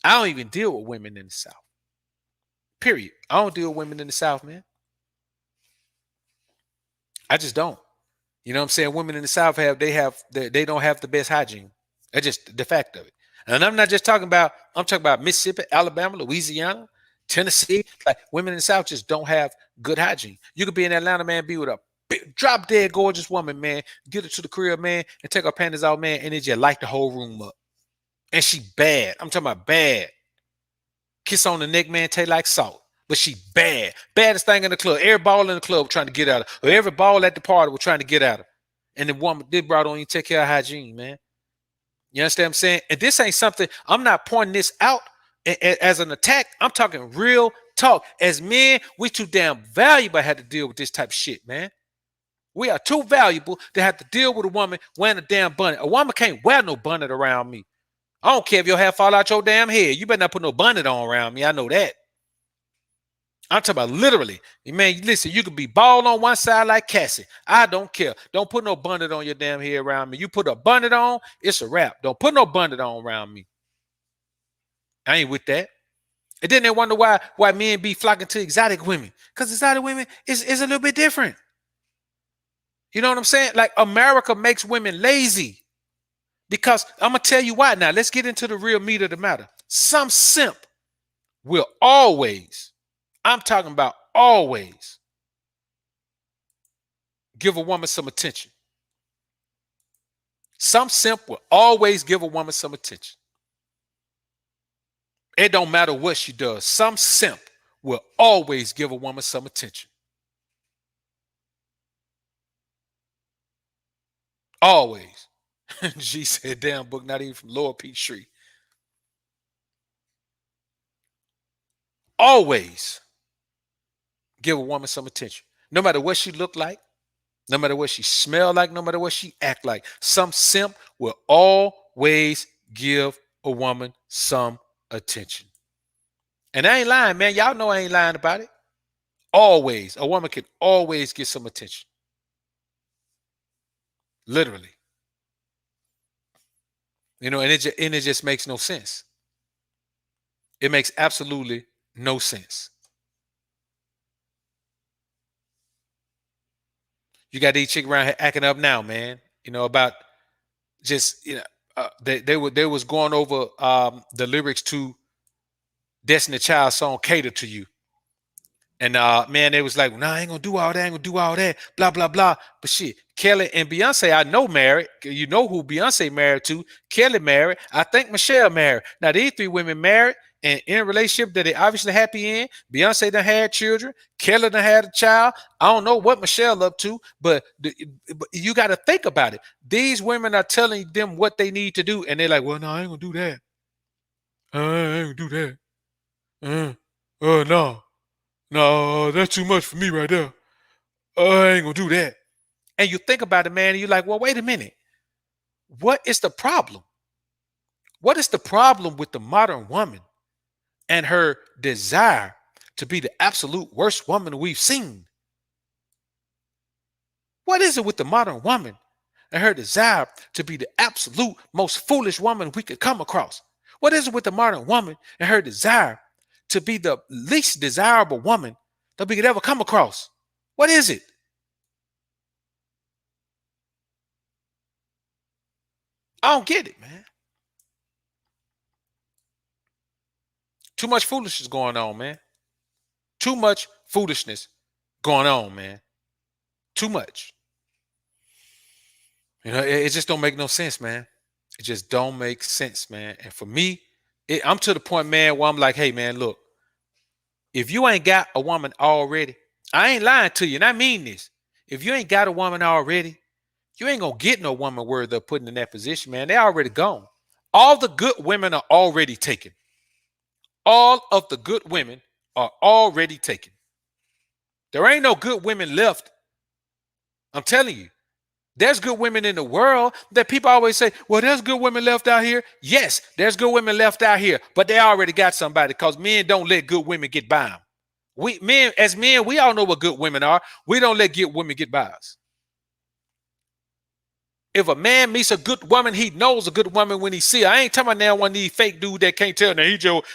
I don't even deal with women in the South. Period. I don't deal with women in the South, man. I just don't. You know what I'm saying? Women in the South they don't have the best hygiene. That's just the fact of it. And I'm talking about Mississippi, Alabama, Louisiana, Tennessee. Like, women in the South just don't have good hygiene. You could be in Atlanta, man, be with a drop dead gorgeous woman, man. Get her to the crib, man, and take her panties out, man, and it just light the whole room up. And she bad. I'm talking about bad. Kiss on the neck, man, taste like salt. But she bad. Baddest thing in the club. Every ball in the club trying to get at her. Or every ball at the party was trying to get at her. And the woman did brought on you take care of hygiene, man. You understand what I'm saying? And this ain't something, I'm not pointing this out as an attack. I'm talking real talk. As men, we too damn valuable to have to deal with this type of shit, man. We are too valuable to have to deal with a woman wearing a damn bonnet. A woman can't wear no bonnet around me. I don't care if your hair fall out your damn head. You better not put no bonnet on around me. I know that. I'm talking about literally. Man, listen, you could be bald on one side like Cassie. I don't care. Don't put no bonnet on your damn head around me. You put a bonnet on, it's a wrap. Don't put no bonnet on around me. I ain't with that. And then they wonder why men be flocking to exotic women. Because exotic women is a little bit different. You know what I'm saying? Like America makes women lazy. Because I'm going to tell you why now. Let's get into the real meat of the matter. Some simp will always, I'm talking about always, give a woman some attention. Some simp will always give a woman some attention. It don't matter what she does. Some simp will always give a woman some attention. Always. G said, damn book, not even from Lower Peachtree. Always give a woman some attention. No matter what she look like, no matter what she smell like, no matter what she act like. Some simp will always give a woman some attention. And I ain't lying, man. Y'all know I ain't lying about it. Always. A woman can always get some attention. Literally. You know, and it just makes no sense. It makes absolutely no sense. You got these chicks around here acting up now, man. You know, about just, you know, they was going over the lyrics to Destiny Child's song "Cater to You," and man, they was like, "Nah, I ain't gonna do all that. I ain't gonna do all that." Blah blah blah. But shit, Kelly and Beyonce, I know married. You know who Beyonce married to? Kelly married. I think Michelle married. Now these three women married and in a relationship that they obviously happy in. Beyonce done had children. Kelly done had a child. I don't know what Michelle up to, but you got to think about it. These women are telling them what they need to do, and they're like, "Well, no, I ain't gonna do that. I ain't gonna do that. No, no, that's too much for me right there. I ain't gonna do that." And you think about it, man, and you're like, "Well, wait a minute. What is the problem? What is the problem with the modern woman and her desire to be the absolute worst woman we've seen? What is it with the modern woman and her desire to be the absolute most foolish woman we could come across? What is it with the modern woman and her desire to be the least desirable woman that we could ever come across? What is it? I don't get it, man. Too much foolishness going on, man. Too much foolishness going on, man. Too much. You know, it just don't make no sense, man. It just don't make sense, man. And for me, I'm to the point, man, where I'm like, hey, man, look, if you ain't got a woman already, I ain't lying to you, and I mean this. If you ain't got a woman already, you ain't gonna get no woman worth of putting in that position, man. They already gone. All the good women are already taken. All of the good women are already taken. There ain't no good women left. I'm telling you. There's good women in the world that people always say, well, there's good women left out here. Yes, there's good women left out here, but they already got somebody because men don't let good women get by them. As men, we all know what good women are. We don't let good women get by us. If a man meets a good woman, he knows a good woman when he see her. I ain't talking about now one of these fake dudes that can't tell. Now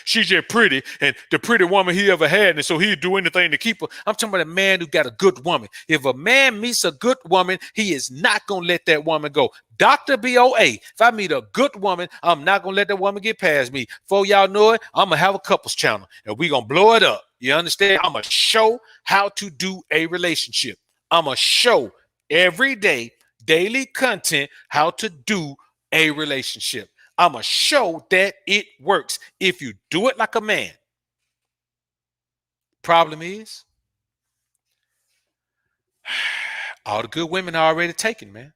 she's just pretty, and the pretty woman he ever had, and so he'd do anything to keep her. I'm talking about a man who got a good woman. If a man meets a good woman, he is not gonna let that woman go. Dr. BOA, if I meet a good woman, I'm not gonna let that woman get past me. Before y'all know it, I'm gonna have a couples channel, and we gonna blow it up. You understand? I'm gonna show how to do a relationship. I'm a show every day, daily content, how to do a relationship. I'm a show that it works if you do it like a man. Problem is, all the good women are already taken, man.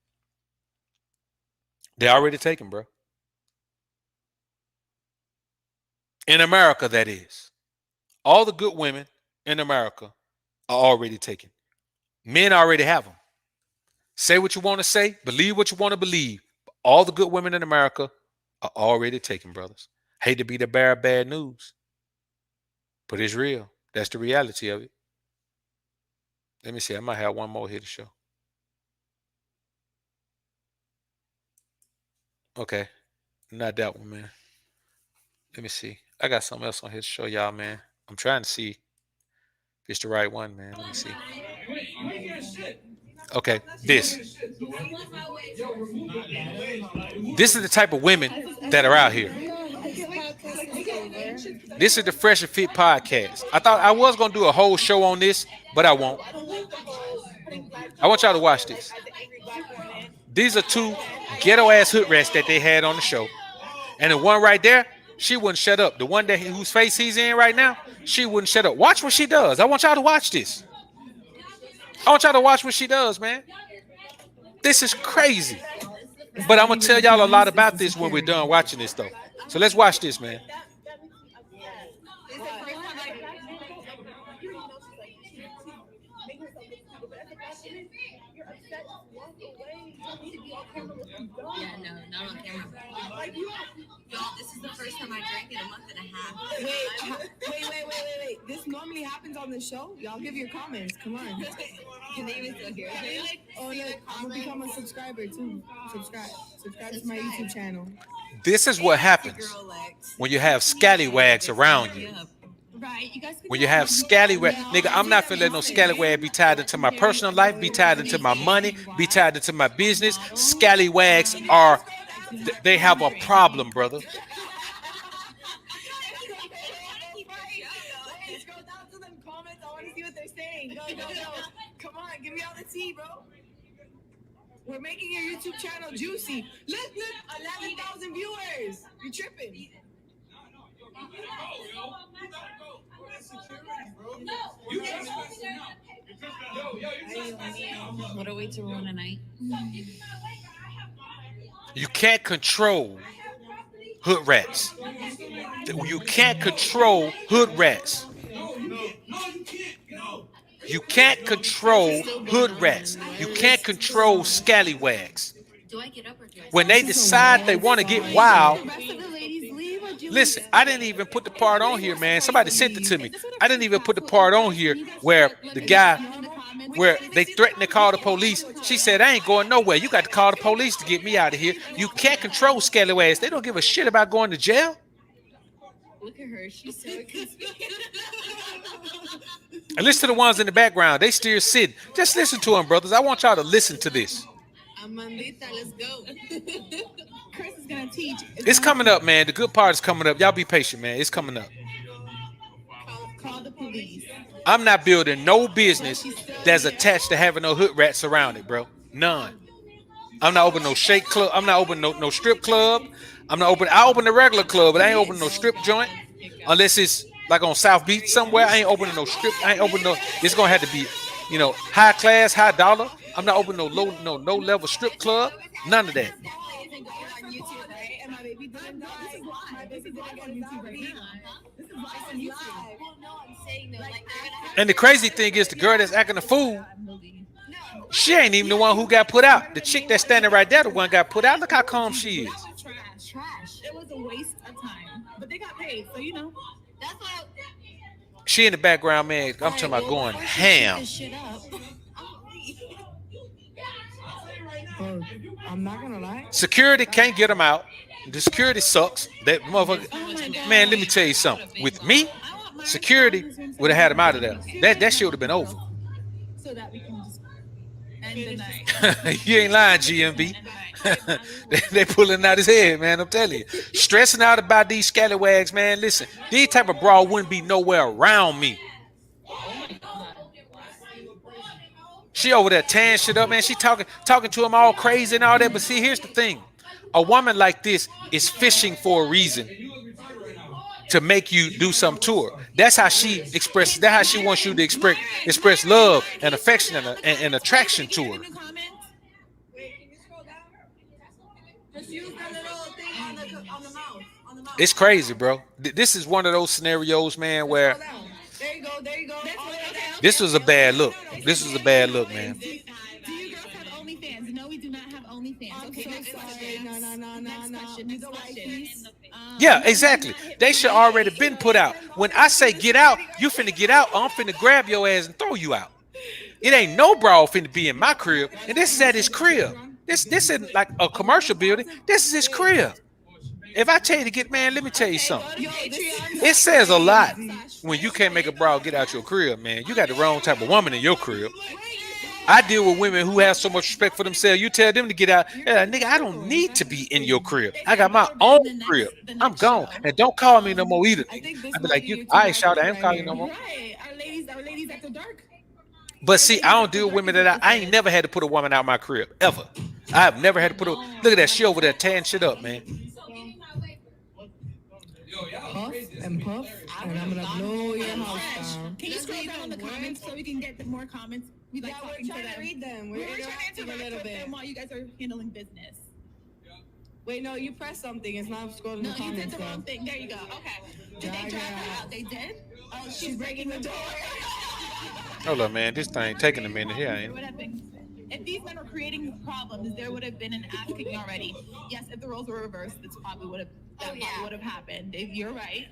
They're already taken, bro. In America, that is. All the good women in America are already taken. Men already have them. Say what you want to say, believe what you want to believe. All the good women in America are already taken, brothers. Hate to be the bearer of bad news, but it's real. That's the reality of it. Let me see. I might have one more here to show. Okay. Not that one, man. Let me see. I got something else on here to show y'all, man. I'm trying to see if it's the right one, man. Let me see. Okay, this. This is the type of women that are out here. This is the Fresh and Fit podcast. I thought I was gonna do a whole show on this, but I won't. I want y'all to watch this. These are two ghetto ass hood rats that they had on the show, and the one right there, she wouldn't shut up. The one that whose face he's in right now, she wouldn't shut up. Watch what she does. I want y'all to watch this. I want y'all to watch what she does, man. This is crazy. But I'm gonna tell y'all a lot about this when we're done watching this, though. So let's watch this, man. Yeah, no, not on camera. Y'all, this is the first time I drank in a month and a half. Wait. This normally happens on the show. Y'all give your comments. Come on. Can they even still hear it? Oh, look, I'm gonna become a subscriber too. Subscribe to my YouTube channel. This is what happens when you have scallywags around you. Right, you guys When you have scallywag, nigga, I'm not finna let no scallywag be tied into my personal life, be tied into my money, be tied into my business. Scallywags are, they have a problem, brother. Scroll down to them comments. I want to see what they're saying. Go. Come on, give me all the tea, bro. We're making your YouTube channel juicy. Look, 11,000 viewers. You're tripping. What a way to ruin a night. You can't control hood rats. You can't control hood rats. You can't control hood rats. You can't control scallywags. Do I get up or do I When they decide they want to get wild, listen, I didn't even put the part on here, man. Somebody sent it to me. I didn't even put the part on here where the guy, where they threatened to call the police. She said, I ain't going nowhere. You got to call the police to get me out of here. You can't control scallywags. They don't give a shit about going to jail. Look at her. She's so inconspicuous. And listen to the ones in the background. They still sitting. Just listen to them, brothers. I want y'all to listen to this. Amandita, let's go. Chris is gonna teach. It's coming up, man. The good part is coming up. Y'all be patient, man. It's coming up. Call the police. I'm not building no business that's attached to having no hood rats around it, bro. None. I'm not opening no shake club. I'm not opening no strip club. I open the regular club, but I ain't opening no strip joint unless it's like on South Beach somewhere. I ain't opening no strip. I ain't opening no. It's gonna have to be, high class, high dollar. I'm not opening no level strip club. None of that. On YouTube, right? And my baby didn't die. My baby didn't get on YouTube right now. This is live. Well, no, I'm saying though, like they're gonna have And the crazy thing is, the girl that's acting a fool, she ain't even the one who got put out. The chick that's standing right there, the one got put out. Look how calm she is. Trash. It was a waste of time. But they got paid, so That's why She in the background, man. I'm talking about going ham. this shit up. Bro, I'm not gonna lie. Security can't get them out. The security sucks. That motherfucker. Man, let me tell you something. With me, security would have had him out of there. That shit would have been over. So that we can just end the night. You ain't lying, GMB. they pulling out his head, man. I'm telling you. Stressing out about these scallywags, man. Listen, these type of broad wouldn't be nowhere around me. She over there tearing shit up, man. She talking to him all crazy and all that. But see, here's the thing: a woman like this is fishing for a reason to make you do something to her. That's how she expresses. That's how she wants you to express love and affection and attraction to her. Wait, can you scroll down? Just use the little thing on the mouse. On the mouse. It's crazy, bro. This is one of those scenarios, man, where There you go. There you go. this was a bad look. This was a bad look, man. Do you girls have OnlyFans? No, we do not have OnlyFans. Okay, next question. Next question. Yeah, exactly. They should already been put out. When I say get out, you finna get out. I'm finna grab your ass and throw you out. It ain't no bra finna be in my crib, and this is at his crib. This isn't like a commercial building. This is his crib. If I tell you to get, man, let me tell you something. It says a lot when you can't make a bra get out your crib, man. You got the wrong type of woman in your crib. I deal with women who have so much respect for themselves. You tell them to get out. Yeah, nigga, I don't need to be in your crib. I got my own crib. I'm gone. And don't call me no more either. I be like, I ain't shout. I ain't calling you no more. Right, our ladies after dark. But see, I don't deal with women that I ain't never had to put a woman out my crib ever. I've never had to put a. Look at that. She over there tearing shit up, man. Puff and puff, and I'm gonna blow your house down. Can you scroll down in the comments so we can get more comments? We like talking to them. Read them. We're trying to answer a little bit while you guys are handling business. Wait, no, you press something. It's not scrolling No, the comments. you did the wrong thing. There you go. Okay. Did they drag her out? They did? Oh, she's breaking the door. Hold up, man. This thing taking a minute here, ain't it? If these men were creating problems, there would have been an ass kicking already. Yes, if the roles were reversed, this probably would have happened. You're right.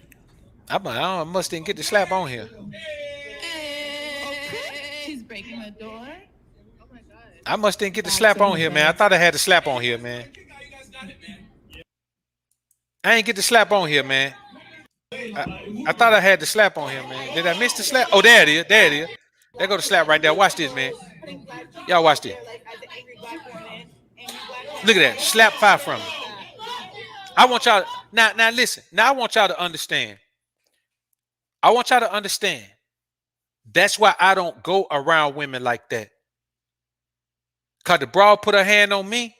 I must didn't get the slap on here. She's breaking the door. I must didn't get the slap on here, man. I thought I had the slap on here, man. I ain't get the slap on here, man. I thought I had the slap on here, man. Did I miss the slap? Oh, there it is. There it is. There go the slap right there. Watch this, man. Y'all watch this. Look at that. Slap 5 from me. I want y'all now listen. Now I want y'all to understand. I want y'all to understand. That's why I don't go around women like that. Cause the broad put her hand on me,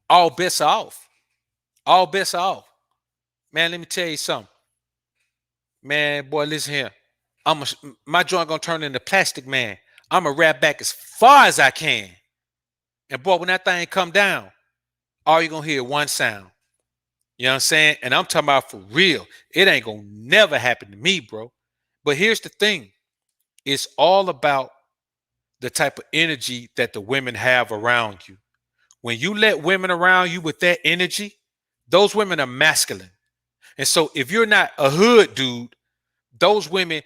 all bets are off. All bets are off. Man, let me tell you something. Man, boy, listen here. My joint gonna turn into Plastic Man. I'ma rap back as far as I can. And boy, when that thing come down, all you gonna hear one sound. You know what I'm saying? And I'm talking about for real. It ain't gonna never happen to me, bro. But here's the thing. It's all about the type of energy that the women have around you. When you let women around you with that energy, those women are masculine. And so if you're not a hood dude, those women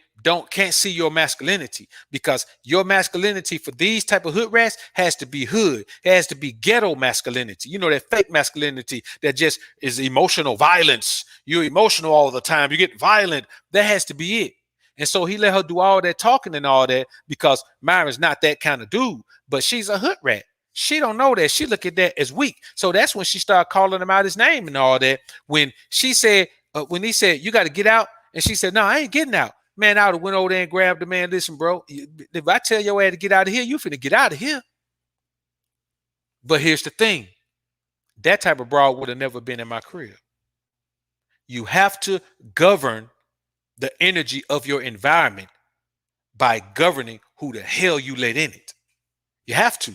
can't see your masculinity, because your masculinity for these type of hood rats has to be hood. It has to be ghetto masculinity. You know, that fake masculinity that just is emotional violence. You're emotional all the time. You get violent. That has to be it. And so he let her do all that talking and all that because Myron's not that kind of dude, but she's a hood rat. She don't know that. She look at that as weak. So that's when she started calling him out his name and all that. When she said, when he said, you got to get out. And she said, no, I ain't getting out. Man, I would have went over there and grabbed the man. Listen, bro, if I tell your ass to get out of here, you finna get out of here. But here's the thing. That type of broad would have never been in my crib. You have to govern the energy of your environment by governing who the hell you let in it. You have to.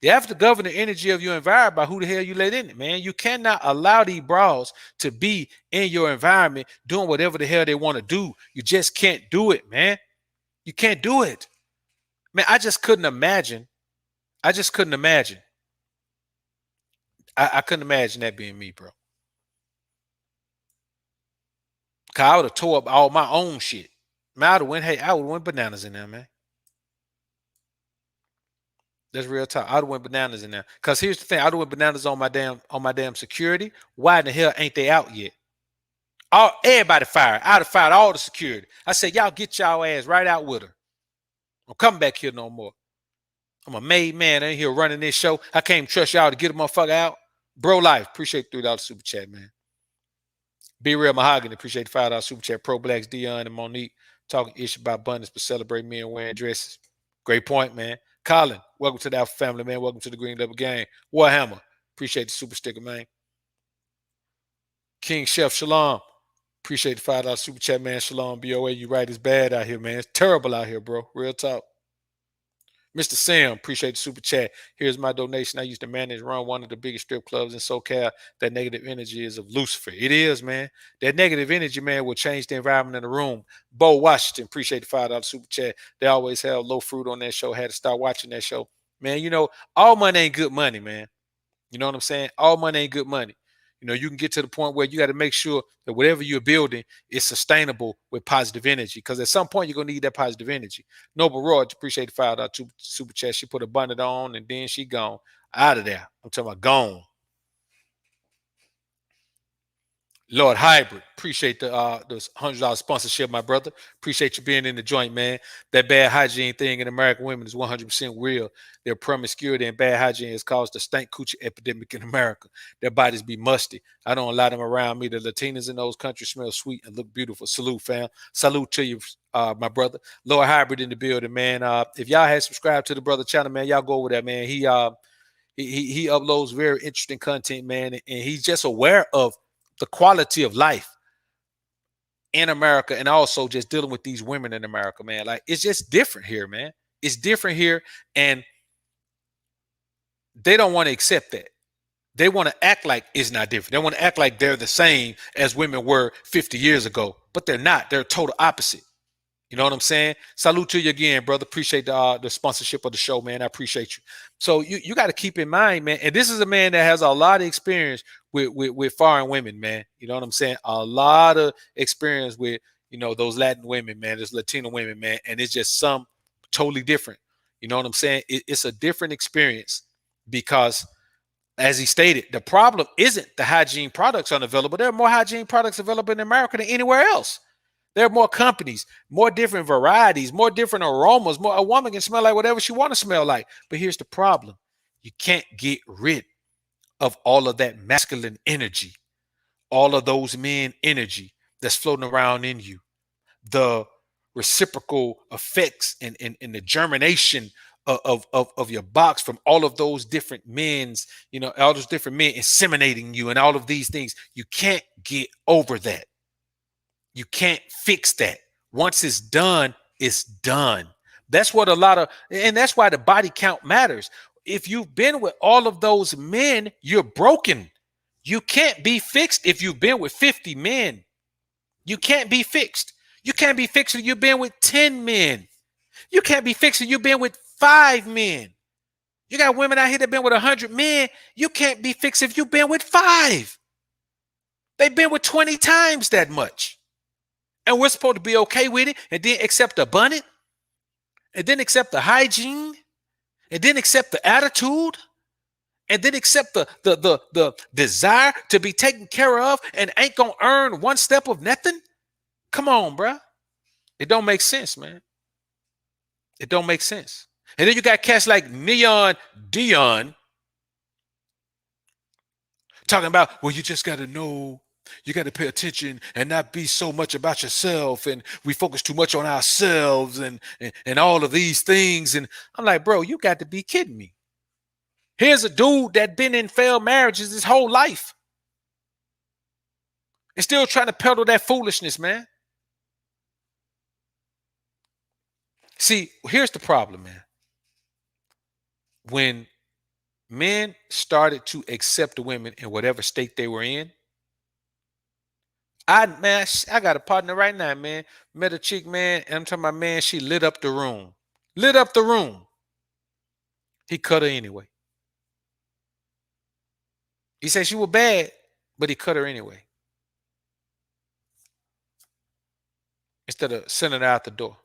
You have to govern the energy of your environment by who the hell you let in it, man. You cannot allow these bras to be in your environment doing whatever the hell they want to do. You just can't do it, man. You can't do it. Man, I just couldn't imagine. I couldn't imagine that being me, bro. Cause I would have tore up all my own shit. Man, I would have went bananas in there, man. That's real talk. I would have went bananas in there. Cause here's the thing, I would have went bananas on my damn security. Why in the hell ain't they out yet? Everybody fired. I'd have fired all the security. I said, y'all get y'all ass right out with her. Don't come back here no more. I'm a made man in here running this show. I can't even trust y'all to get a motherfucker out. Bro life. Appreciate the $3 super chat, man. Be Real Mahogany. Appreciate the $5 super chat. Pro Blacks, Deion and Monique talking ish about abundance but celebrate men wearing dresses. Great point, man. Colin, welcome to the Alpha family, man. Welcome to the Green Level Gang. Warhammer, appreciate the super sticker, man. King Chef Shalom, appreciate the $5 super chat, man. Shalom, BOA, you right, it's bad out here, man. It's terrible out here, bro. Real talk. Mr. Sam, appreciate the super chat. Here's my donation. I used to manage run one of the biggest strip clubs in SoCal. That negative energy is of Lucifer. It is, man. That negative energy, man, will change the environment in the room. Bo Washington, appreciate the $5 super chat. They always have low fruit on that show. Had to start watching that show. Man, you know, all money ain't good money, man. You know what I'm saying? All money ain't good money. You know, you can get to the point where you got to make sure that whatever you're building is sustainable with positive energy. Because at some point, you're going to need that positive energy. Noble Roy, appreciate the $5 super chat. She put a bonnet on and then she gone. Out of there. I'm talking about gone. Lord Hybrid, appreciate the $100 sponsorship, my brother. Appreciate you being in the joint, man. That bad hygiene thing in American women is 100% real. Their promiscuity and bad hygiene has caused the stank coochie epidemic in America. Their bodies be musty. I don't allow them around me. The Latinas in those countries smell sweet and look beautiful. Salute, fam. Salute to you, my brother. Lord Hybrid in the building, man. If y'all had subscribed to the brother channel, man, y'all go over there, man. He uploads very interesting content, man, and he's just aware of the quality of life in America and also just dealing with these women in America, man. Like, it's just different here, man. It's different here, and they don't want to accept that. They want to act like it's not different. They want to act like they're the same as women were 50 years ago, but they're not. They're total opposite. You know what I'm saying? Salute to you again, brother. Appreciate the sponsorship of the show, man. I appreciate you. So you got to keep in mind, man, and this is a man that has a lot of experience with foreign women, man. You know what I'm saying? A lot of experience with, you know, those Latin women, man, those Latino women, man, and it's just some totally different. You know what I'm saying? It's a different experience because, as he stated, the problem isn't the hygiene products unavailable. There are more hygiene products available in America than anywhere else. There are more companies, more different varieties, more different aromas. A woman can smell like whatever she want to smell like. But here's the problem. You can't get rid of all of that masculine energy, all of those men energy that's floating around in you. The reciprocal effects and the germination of your box from all of those different men's, you know, all those different men inseminating you and all of these things. You can't get over that. You can't fix that. Once it's done, it's done. That's what and that's why the body count matters. If you've been with all of those men, you're broken. You can't be fixed if you've been with 50 men. You can't be fixed. You can't be fixed if you've been with 10 men. You can't be fixed if you've been with 5 men. You got women out here that have been with 100 men. You can't be fixed if you've been with 5. They've been with 20 times that much. And we're supposed to be okay with it and then accept the bonnet and then accept the hygiene and then accept the attitude and then accept the desire to be taken care of and ain't going to earn one step of nothing. Come on, bruh. It don't make sense, man. It don't make sense. And then you got cats like Neon Deion talking about, well, you just got to know. You got to pay attention and not be so much about yourself. And we focus too much on ourselves and all of these things. And I'm like, bro, you got to be kidding me. Here's a dude that been in failed marriages his whole life and still trying to peddle that foolishness, man. See, here's the problem, man. When men started to accept the women in whatever state they were in, I got a partner right now, man. Met a chick, man, and I'm talking about, man, she lit up the room. Lit up the room. He cut her anyway. He said she was bad, but he cut her anyway. Instead of sending her out the door.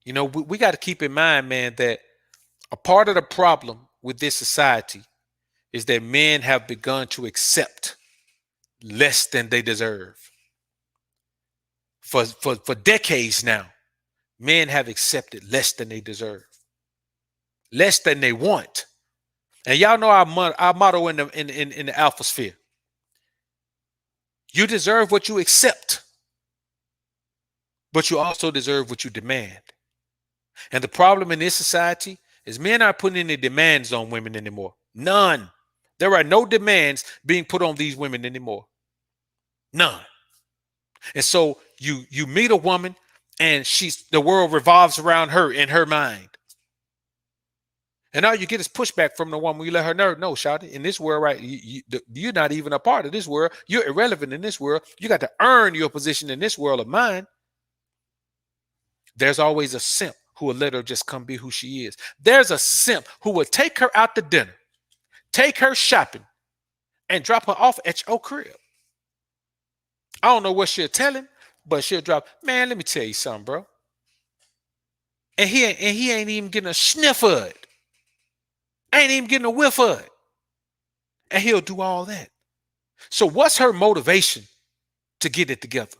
You know, we got to keep in mind, man, that a part of the problem with this society is that men have begun to accept less than they deserve. For decades now, men have accepted less than they deserve, less than they want. And y'all know our motto in the alpha sphere. You deserve what you accept. but you also deserve what you demand. And the problem in this society is men aren't putting any demands on women anymore. None. There are no demands being put on these women anymore. None. And so you meet a woman and the world revolves around her in her mind. And all you get is pushback from the woman. You let her know, no, shawty, in this world, right? You're not even a part of this world. You're irrelevant in this world. You got to earn your position in this world of mine. There's always a simp who will let her just come be who she is. There's a simp who will take her out to dinner, take her shopping, and drop her off at your crib. I don't know what she'll tell him, but she'll drop, man, let me tell you something, bro. And he ain't even getting a sniff of it. Ain't even getting a whiff of it. And he'll do all that. So what's her motivation to get it together?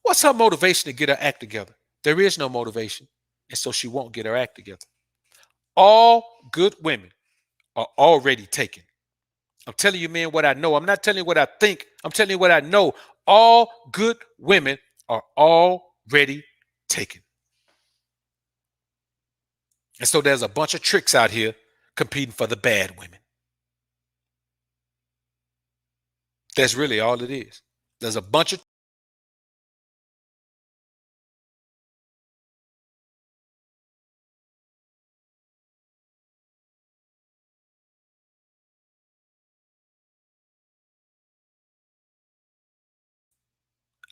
What's her motivation to get her act together? There is no motivation. And so she won't get her act together. All good women are already taken. I'm telling you, man, what I know. I'm not telling you what I think. I'm telling you what I know. All good women are already taken. And so there's a bunch of tricks out here competing for the bad women. That's really all it is. There's a bunch of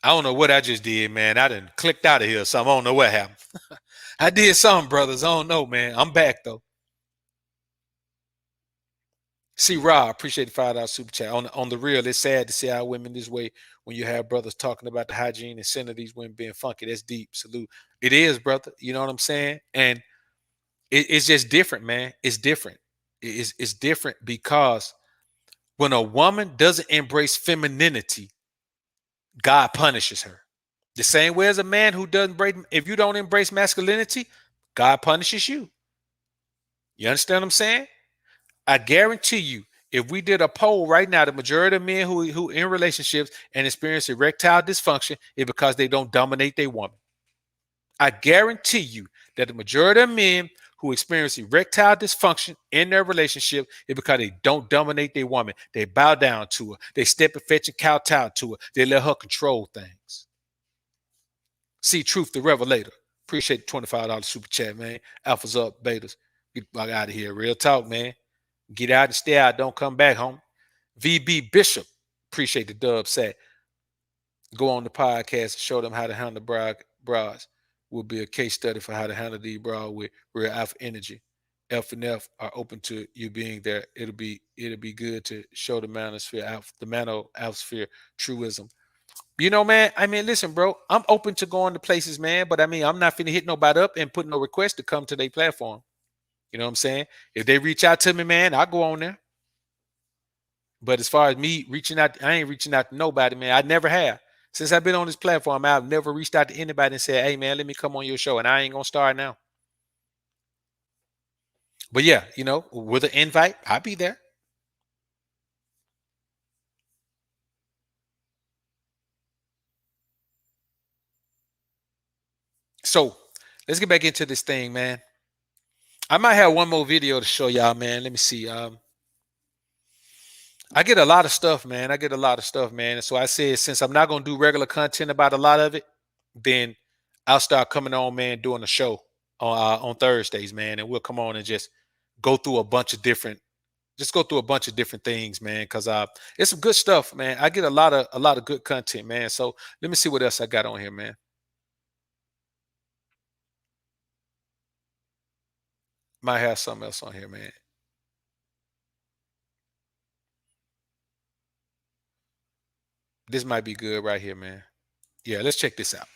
I don't know what I just did, man. I done clicked out of here or something. I don't know what happened. I did something, brothers. I don't know, man. I'm back though. See, Rob, appreciate the $5 super chat. On the real, it's sad to see how women this way when you have brothers talking about the hygiene and sin of these women being funky. That's deep. Salute. It is, brother. You know what I'm saying? And it's just different, man. It's different. It's different because when a woman doesn't embrace femininity, God punishes her. The same way as a man who doesn't break, if you don't embrace masculinity, God punishes you. You understand what I'm saying? I guarantee you, if we did a poll right now, the majority of men who in relationships and experience erectile dysfunction is because they don't dominate their woman. I guarantee you that the majority of men who experience erectile dysfunction in their relationship is because they don't dominate their woman. They bow down to her. They step and fetch and kowtow to her. They let her control things. See Truth the Revelator. Appreciate the $25 super chat, man. Alphas up, betas. Get the fuck out of here. Real talk, man. Get out and stay out. Don't come back home. VB Bishop. Appreciate the dub set. Go on the podcast and show them how to handle bras. Will be a case study for how to handle these bras with real alpha energy. F and F are open to you being there. It'll be good to show the manosphere, the manosphere truism. You know, man, I mean, listen, bro, I'm open to going to places, man, but I mean, I'm not finna hit nobody up and put no request to come to their platform. You know what I'm saying? If they reach out to me, man, I'll go on there. But as far as me reaching out, I ain't reaching out to nobody, man. I never have. Since I've been on this platform, I've never reached out to anybody and said, hey, man, let me come on your show. And I ain't going to start now. But yeah, you know, with an invite, I'll be there. So let's get back into this thing, man. I might have one more video to show y'all, man. Let me see. I get a lot of stuff, man. And so I said, since I'm not going to do regular content about a lot of it, then I'll start coming on, man, doing a show on Thursdays, man. And we'll come on and just go through a bunch of different things, man. Cause it's some good stuff, man. I get a lot of good content, man. So let me see what else I got on here, man. Might have something else on here, man. This might be good right here, man. Yeah, let's check this out.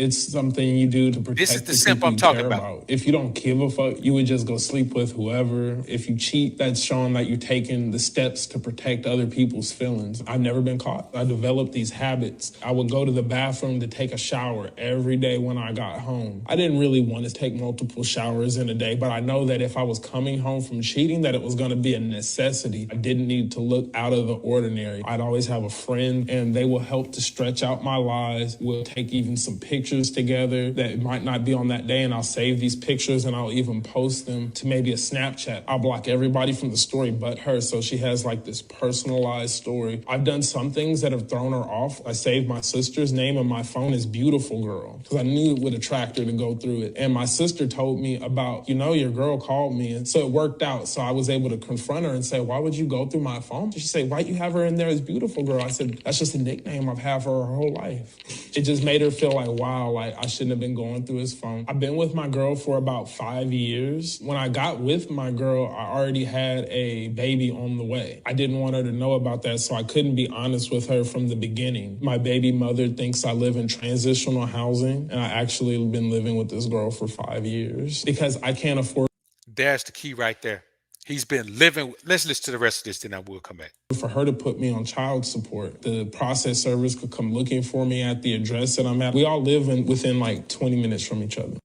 It's something you do to This is protect the the simp people I'm you talking care about. about. If you don't give a fuck, you would just go sleep with whoever. If you cheat, that's showing that you're taking the steps to protect other people's feelings. I've never been caught. I developed these habits. I would go to the bathroom to take a shower every day when I got home. I didn't really want to take multiple showers in a day, but I know that if I was coming home from cheating, that it was going to be a necessity. I didn't need to look out of the ordinary. I'd always have a friend, and they will help to stretch out my lies. We'll take even some pictures together that might not be on that day, and I'll save these pictures and I'll even post them to maybe a Snapchat. I'll block everybody from the story but her, so she has like this personalized story. I've done some things that have thrown her off. I saved my sister's name on my phone as Beautiful Girl because I knew it would attract her to go through it. And my sister told me about, your girl called me, and so it worked out. So I was able to confront her and say, why would you go through my phone? She said, why you have her in there as Beautiful Girl? I said, that's just a nickname I've had for her whole life. It just made her feel like, wow, like I shouldn't have been going through his phone. I've been with my girl for about 5 years. When I got with my girl, I already had a baby on the way. I didn't want her to know about that, so I couldn't be honest with her from the beginning. My baby mother thinks I live in transitional housing, and I actually been living with this girl for 5 years because I can't afford There's the key right there. He's been living. Let's listen to the rest of this, then I will come back. for her to put me on child support. The process servers could come looking for me at the address that I'm at. We all live within like 20 minutes from each other.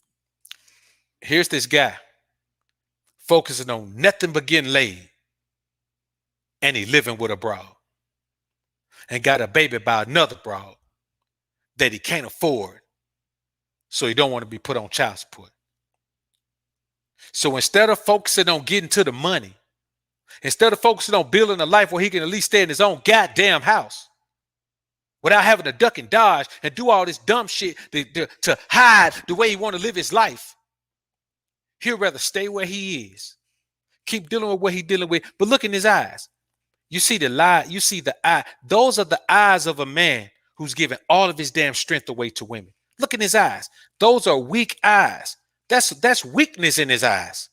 Here's this guy focusing on nothing but getting laid, and he living with a broad and got a baby by another broad that he can't afford, so he don't want to be put on child support. So instead of focusing on getting to the money, instead of focusing on building a life where he can at least stay in his own goddamn house without having to duck and dodge and do all this dumb shit to hide the way he want to live his life, he'd rather stay where he is, keep dealing with what he's dealing with. But look in his eyes. You see the lie. You see the eye. Those are the eyes of a man who's giving all of his damn strength away to women. Look in his eyes. Those are weak eyes. That's weakness in his eyes.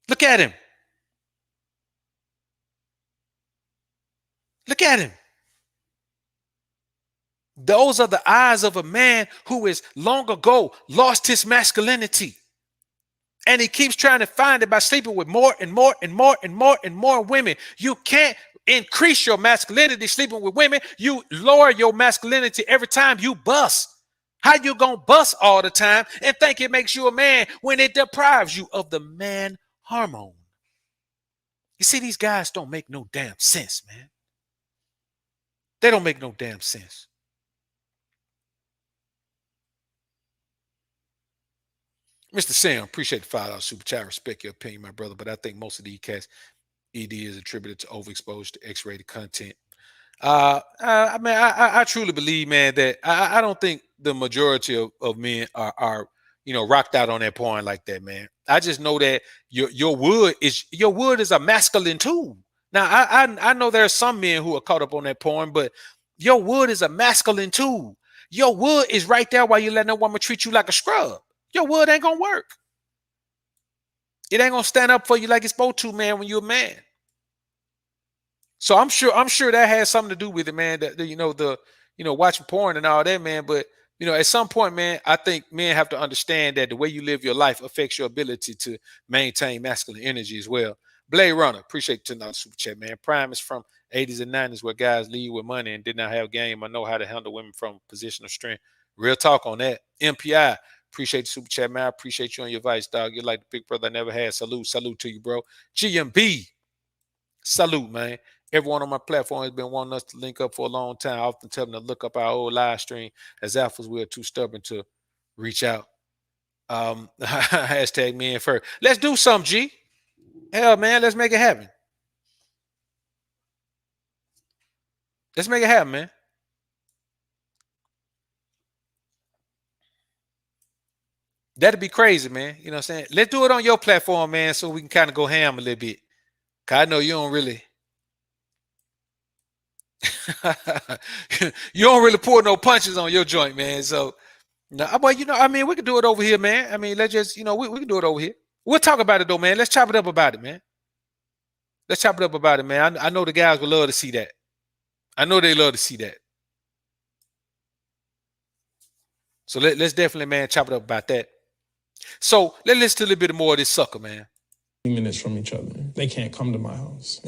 Look at him. Look at him. Those are the eyes of a man who has long ago lost his masculinity. And he keeps trying to find it by sleeping with more and more and more and more and more women. You can't increase your masculinity sleeping with women. You lower your masculinity every time you bust. How you gonna bust all the time and think it makes you a man when it deprives you of the man hormone? You see, these guys don't make no damn sense, man. They don't make no damn sense. Mr. Sam, appreciate the $5 super chat. I respect your opinion, my brother, but I think most of these cats ED is attributed to overexposure to X-rated content. I truly believe, man, that I don't think the majority of men are rocked out on that porn like that, man. I just know that your wood is a masculine tool. Now I know there are some men who are caught up on that porn, but your wood is a masculine tool. Your wood is right there while you letting a woman treat you like a scrub. Your wood ain't gonna work. It ain't gonna stand up for you like it's supposed to, man, when you're a man. So I'm sure that has something to do with it, man. That watching porn and all that, man. But at some point, man, I think men have to understand that the way you live your life affects your ability to maintain masculine energy as well. Blade Runner, appreciate the $10 super chat, man. Prime is from 80s and 90s where guys lead with money and did not have game or know how to handle women from a position of strength. Real talk on that. MPI, appreciate the super chat, man. I appreciate you on your advice, dog. You're like the big brother I never had. Salute to you, bro. GMB, salute, man. Everyone on my platform has been wanting us to link up for a long time. I often tell them to look up our old live stream as alphas. We're too stubborn to reach out. Hashtag me and fur. Let's do something, G. Hell, man, let's make it happen. Let's make it happen, man. That'd be crazy, man. You know what I'm saying? Let's do it on your platform, man, so we can kind of go ham a little bit. Cause I know you don't really you don't really pull no punches on your joint, man. So no, but we can do it over here, man. I mean, let's just, we can do it over here. We'll talk about it though, man. Let's chop it up about it, man. Let's chop it up about it, man. I know the guys would love to see that. I know they love to see that. So let's definitely, man, chop it up about that. So let's listen to a little bit more of this sucker, man. Minutes from each other. They can't come to my house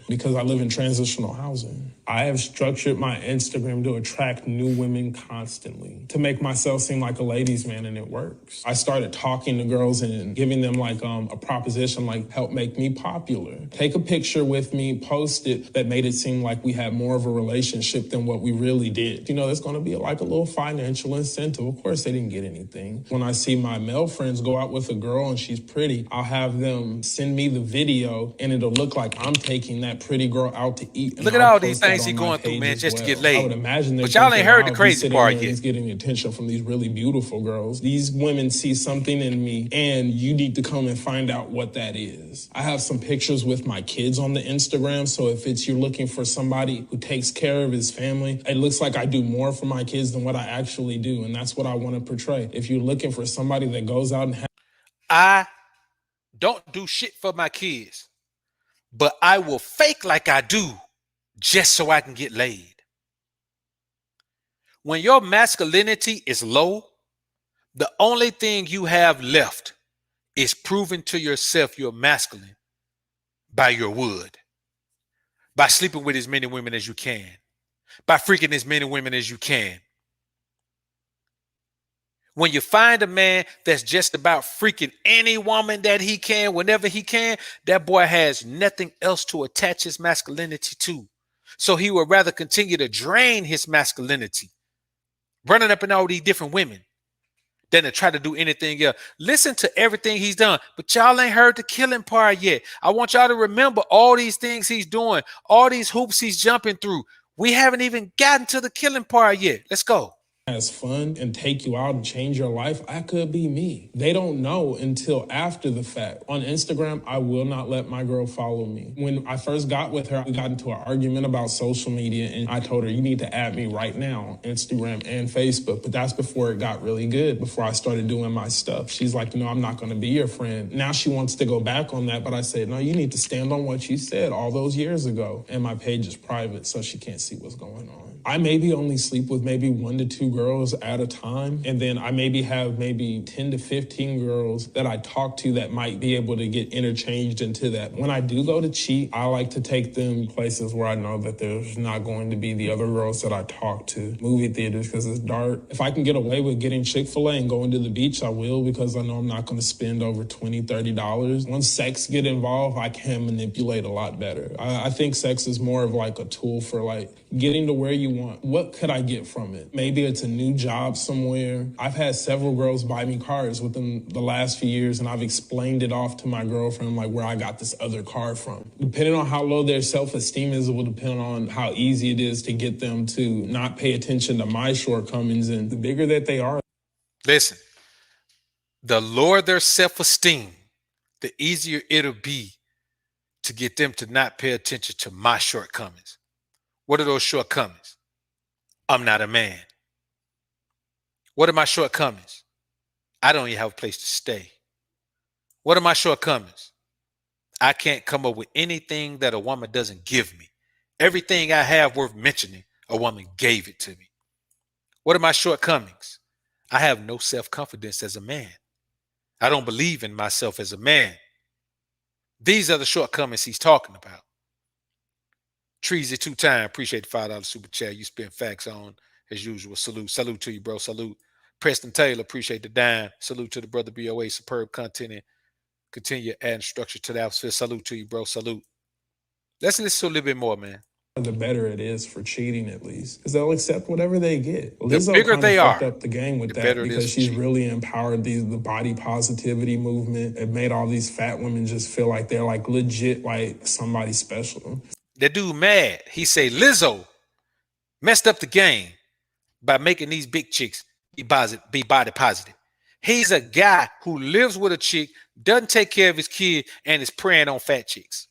because I live in transitional housing. I have structured my Instagram to attract new women constantly, to make myself seem like a ladies' man, and it works. I started talking to girls and giving them like a proposition like, help make me popular. Take a picture with me, post it, that made it seem like we had more of a relationship than what we really did. You know, there's gonna be like a little financial incentive. Of course, they didn't get anything. When I see my male friends go out with a girl and she's pretty, I'll have them send me the video and it'll look like I'm taking that pretty girl out to eat. And Look at I'll all these post that things he on my going through, page man, as just to well. get laid. I would imagine they're But y'all ain't heard the "Wow, crazy he's sitting part there and yet." he's getting attention from these really beautiful girls. These women see something in me and you need to come and find out what that is. I have some pictures with my kids on the Instagram, so if you're looking for somebody who takes care of his family, it looks like I do more for my kids than what I actually do, and that's what I want to portray. If you're looking for somebody that goes out and I don't do shit for my kids, but I will fake like I do just so I can get laid. When your masculinity is low, the only thing you have left is proving to yourself you're masculine by your wood, by sleeping with as many women as you can, by freaking as many women as you can. When you find a man that's just about freaking any woman that he can, whenever he can, that boy has nothing else to attach his masculinity to. So he would rather continue to drain his masculinity, running up in all these different women, than to try to do anything else. Listen to everything he's done, but y'all ain't heard the killing part yet. I want y'all to remember all these things he's doing, all these hoops he's jumping through. We haven't even gotten to the killing part yet. Let's go. has fun and take you out and change your life, I could be me. They don't know until after the fact. On Instagram, I will not let my girl follow me. When I first got with her, we got into an argument about social media, and I told her, you need to add me right now, Instagram and Facebook. But that's before it got really good, before I started doing my stuff. She's like, I'm not going to be your friend. Now she wants to go back on that, but I said, no, you need to stand on what you said all those years ago. And my page is private, so she can't see what's going on. I maybe only sleep with maybe 1 to 2 girls at a time. And then I maybe have 10 to 15 girls that I talk to that might be able to get interchanged into that. When I do go to cheat, I like to take them places where I know that there's not going to be the other girls that I talk to. Movie theaters, because it's dark. If I can get away with getting Chick-fil-A and going to the beach, I will, because I know I'm not going to spend over $20, $30. Once sex get involved, I can manipulate a lot better. I think sex is more of like a tool for like getting to where you want. What could I get from it? Maybe it's a new job somewhere. I've had several girls buy me cars within the last few years, and I've explained it off to my girlfriend, like where I got this other car from. Depending on how low their self-esteem is, it will depend on how easy it is to get them to not pay attention to my shortcomings. And the bigger that they are. Listen, the lower their self-esteem, the easier it'll be to get them to not pay attention to my shortcomings. What are those shortcomings? I'm not a man. What are my shortcomings? I don't even have a place to stay. What are my shortcomings? I can't come up with anything that a woman doesn't give me. Everything I have worth mentioning, a woman gave it to me. What are my shortcomings? I have no self-confidence as a man. I don't believe in myself as a man. These are the shortcomings he's talking about. Treasy 2-time, appreciate the $5 super chat you spent facts on as usual. Salute to you, bro. Salute. Preston Taylor, appreciate the dime. Salute to the brother BOA, superb content, and continue adding structure to the outfit. Salute to you, bro. Salute. Let's listen to a little bit more, man. The better it is for cheating, at least, because they'll accept whatever they get. The Lizzo bigger kind of they fucked are, up the game with the that, better it is because for she's cheating. really empowered the body positivity movement. It made all these fat women just feel like they're like legit, like somebody special. That dude mad. He say Lizzo messed up the game by making these big chicks be body positive. He's a guy who lives with a chick, doesn't take care of his kid, and is preying on fat chicks.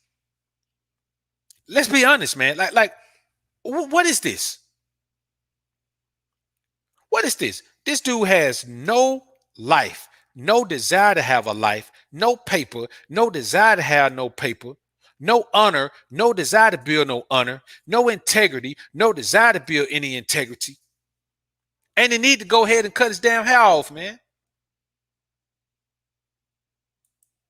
Let's be honest, man. Like, what is this? What is this? This dude has no life, no desire to have a life, no paper, no desire to have no paper, no honor, no desire to build no honor, no integrity, no desire to build any integrity. And he need to go ahead and cut his damn hair off, man.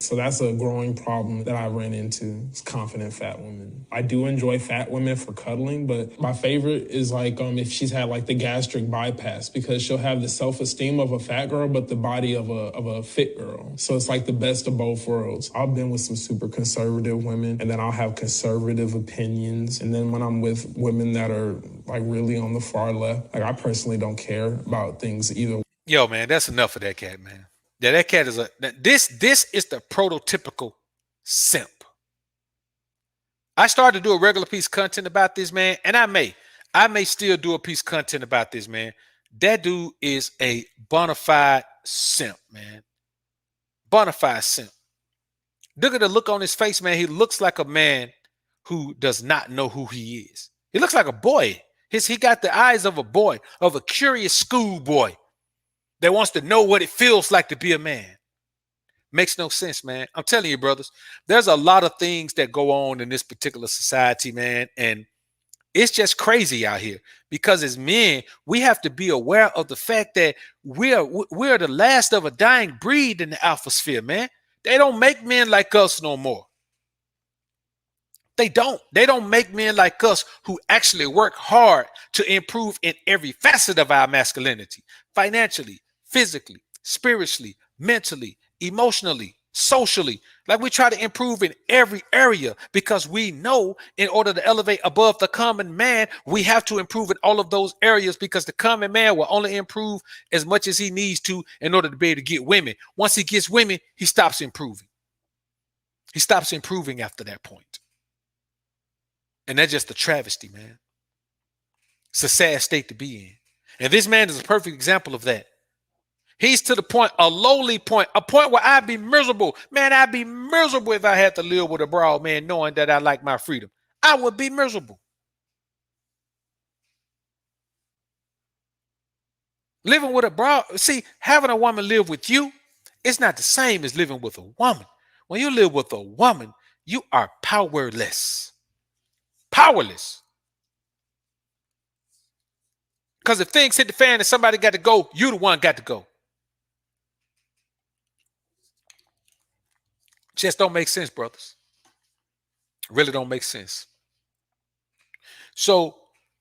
So that's a growing problem that I ran into, is confident fat women. I do enjoy fat women for cuddling, but my favorite is like if she's had like the gastric bypass, because she'll have the self-esteem of a fat girl, but the body of a fit girl. So it's like the best of both worlds. I've been with some super conservative women, and then I'll have conservative opinions. And then when I'm with women that are like really on the far left, like I personally don't care about things either. Yo, man, that's enough of that cat, man. Yeah, that cat is this is the prototypical simp. I started to do a regular piece of content about this, man, and I may still do a piece of content about this, man. That dude is a bona fide simp, man. Bona fide simp. Look at the look on his face, man. He looks like a man who does not know who he is. He looks like a boy. He got the eyes of a boy, of a curious schoolboy that wants to know what it feels like to be a man. Makes no sense, man. I'm telling you, brothers, there's a lot of things that go on in this particular society, man, and it's just crazy out here. Because as men, we have to be aware of the fact that we're the last of a dying breed in the alpha sphere, man. They don't make men like us no more. They don't make men like us who actually work hard to improve in every facet of our masculinity, financially, physically, spiritually, mentally, emotionally, socially. Like we try to improve in every area, because we know in order to elevate above the common man, we have to improve in all of those areas, because the common man will only improve as much as he needs to in order to be able to get women. Once he gets women, he stops improving. He stops improving after that point. And that's just a travesty, man. It's a sad state to be in. And this man is a perfect example of that. He's to the point, a lowly point, a point where I'd be miserable. Man, I'd be miserable if I had to live with a broad man knowing that I like my freedom. I would be miserable. Living with a broad, see, having a woman live with you, it's not the same as living with a woman. When you live with a woman, you are powerless. Powerless. Because if things hit the fan and somebody got to go, you the one got to go. Just don't make sense, brothers. Really don't make sense. So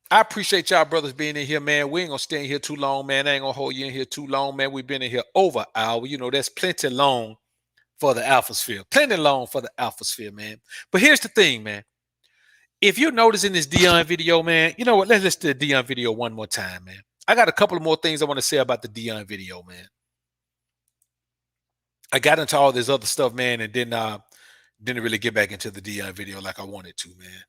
I appreciate y'all brothers being in here, man. We ain't gonna stay in here too long, man. I ain't gonna hold you in here too long, man. We've been in here over an hour. You know, that's plenty long for the alphasphere. Plenty long for the alphasphere, man. But here's the thing, man. If you're noticing this Deion video, man, you know what? Let's listen to the Deion video one more time, man. I got a couple of more things I want to say about the Deion video, man. I got into all this other stuff, man, and didn't really get back into the Deion video like I wanted to, man.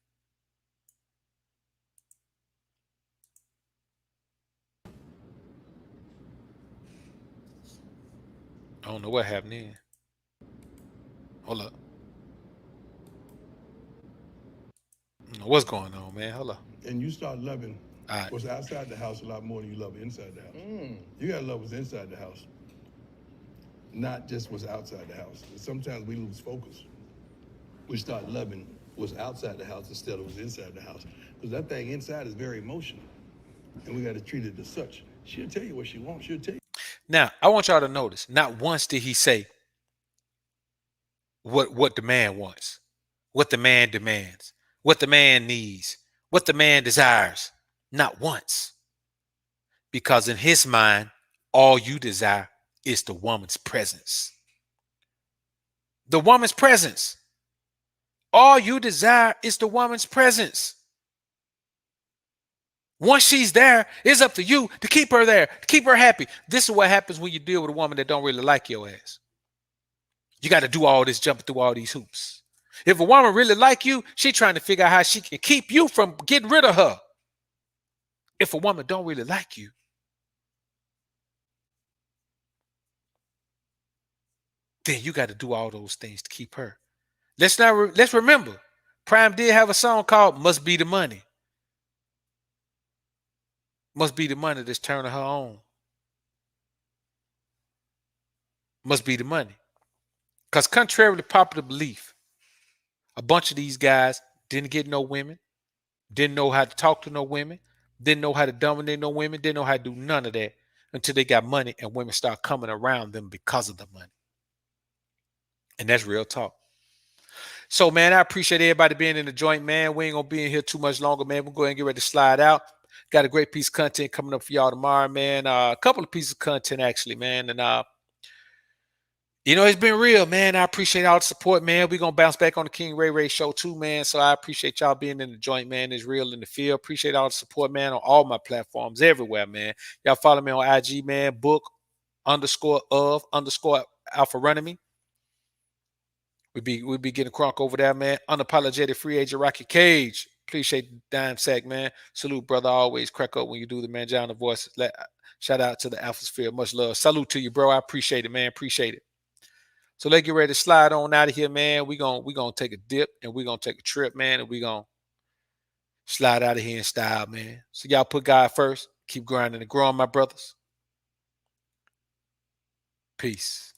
I don't know what happened then. Hold up. I don't know what's going on, man. Hold up. And you start loving All what's outside the house a lot more than you love inside the house. You gotta love what's inside the house, not just what's outside the house. Sometimes we lose focus. We start loving what's outside the house instead of what's inside the house, because that thing inside is very emotional, and we got to treat it as such. She'll tell you what she wants. She'll tell you. Now, I want y'all to notice, not once did he say what the man wants, what the man demands, what the man needs, what the man desires. Not once. Because in his mind, all you desire is the woman's presence. The woman's presence. All you desire is the woman's presence. Once she's there, it's up to you to keep her there, to keep her happy. This is what happens when you deal with a woman that don't really like your ass. You got to do all this, jumping through all these hoops. If a woman really like you, she trying to figure out how she can keep you from getting rid of her. If a woman don't really like you, then you got to do all those things to keep her. Let's remember, Prime did have a song called "Must Be the Money." Must be the money that's turning her on. Must be the money. Because contrary to popular belief, a bunch of these guys didn't get no women, didn't know how to talk to no women, didn't know how to dominate no women, didn't know how to do none of that until they got money and women start coming around them because of the money. And that's real talk. So, man, I appreciate everybody being in the joint, man. We ain't going to be in here too much longer, man. We'll go ahead and get ready to slide out. Got a great piece of content coming up for y'all tomorrow, man. A couple of pieces of content, actually, man. And, you know, it's been real, man. I appreciate all the support, man. We're going to bounce back on the King Ray Ray show, too, man. So I appreciate y'all being in the joint, man. It's real in the field. Appreciate all the support, man, on all my platforms, everywhere, man. Y'all follow me on IG, man. Book_of_Alpha-Running-Me. We be getting crunk over there, man. Unapologetic free agent Rocky Cage. Appreciate the dime sack, man. Salute, brother. Always crack up when you do the man. John the voice. Shout out to the Alphasphere. Much love. Salute to you, bro. I appreciate it, man. Appreciate it. So let's get ready to slide on out of here, man. We gonna take a dip and we're gonna take a trip, man, and we gonna slide out of here in style, man. So y'all put God first. Keep grinding and growing, my brothers. Peace.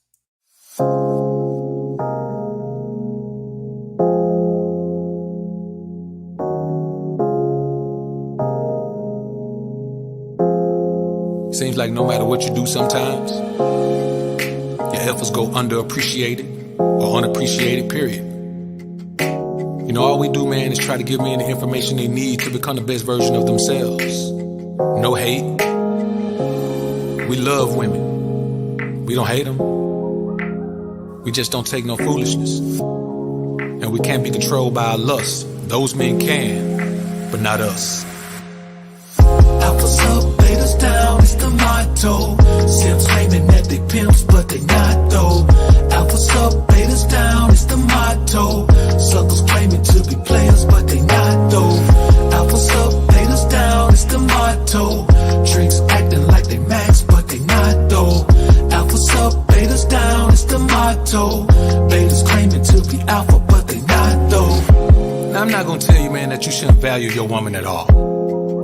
Seems like no matter what you do sometimes, your efforts go underappreciated or unappreciated, period. You know, all we do, man, is try to give men the information they need to become the best version of themselves. No hate. We love women. We don't hate them. We just don't take no foolishness. And we can't be controlled by our lust. Those men can, but not us. Alphas up, betas down, it's the motto. Simps claiming that they pimps, but they not though. Alphas up, betas down, it's the motto. Suckers claiming to be players, but they not though. Alphas up, betas down, it's the motto. Tricks acting like they max, but they not though. Alphas up, betas down, it's the motto. Betas claiming to be alpha, but they not though. Now, I'm not gonna tell you, man, that you shouldn't value your woman at all.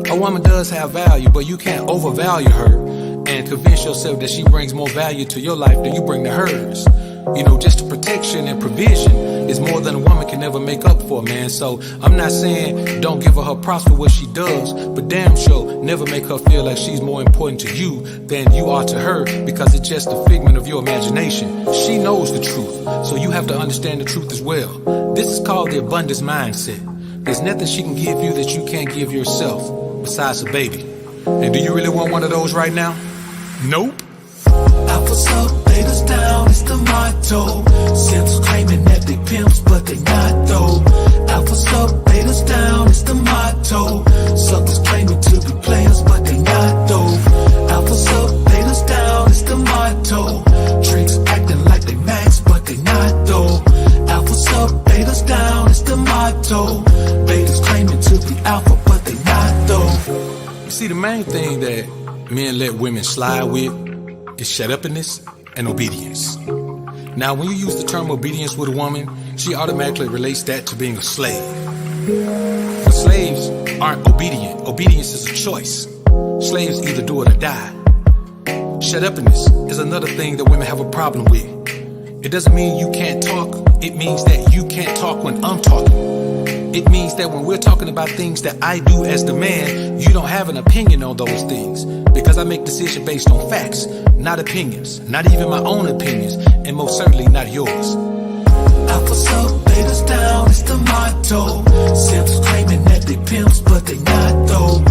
A woman does have value, but you can't overvalue her and convince yourself that she brings more value to your life than you bring to hers. You know, just the protection and provision is more than a woman can ever make up for, man. So I'm not saying don't give her props for what she does, but damn sure never make her feel like she's more important to you than you are to her, because it's just a figment of your imagination. She knows the truth, so you have to understand the truth as well. This is called the abundance mindset. There's nothing she can give you that you can't give yourself, besides a baby. And do you really want one of those right now? Nope. Alphas up, betas down, it's the motto. Simps claiming that they pimps, but they not though. Alphas up, betas down, it's the motto. Suckers claiming to be players, but they not though. Alphas up, betas down, it's the motto. Tricks acting like they max, but they not though. Alphas up, betas down, it's the motto. Betas claiming to be alpha, but they not though. You see, the main thing that men let women slide with is shut-upness and obedience. Now, when you use the term obedience with a woman, she automatically relates that to being a slave. But slaves aren't obedient. Obedience is a choice. Slaves either do it or die. Shut-upness is another thing that women have a problem with. It doesn't mean you can't talk. It means that you can't talk when I'm talking. It means that when we're talking about things that I do as the man, you don't have an opinion on those things, because I make decisions based on facts, not opinions, not even my own opinions, and most certainly not yours. Alphas up, betas down, it's the motto. Simps claiming that they pimps, but they not though.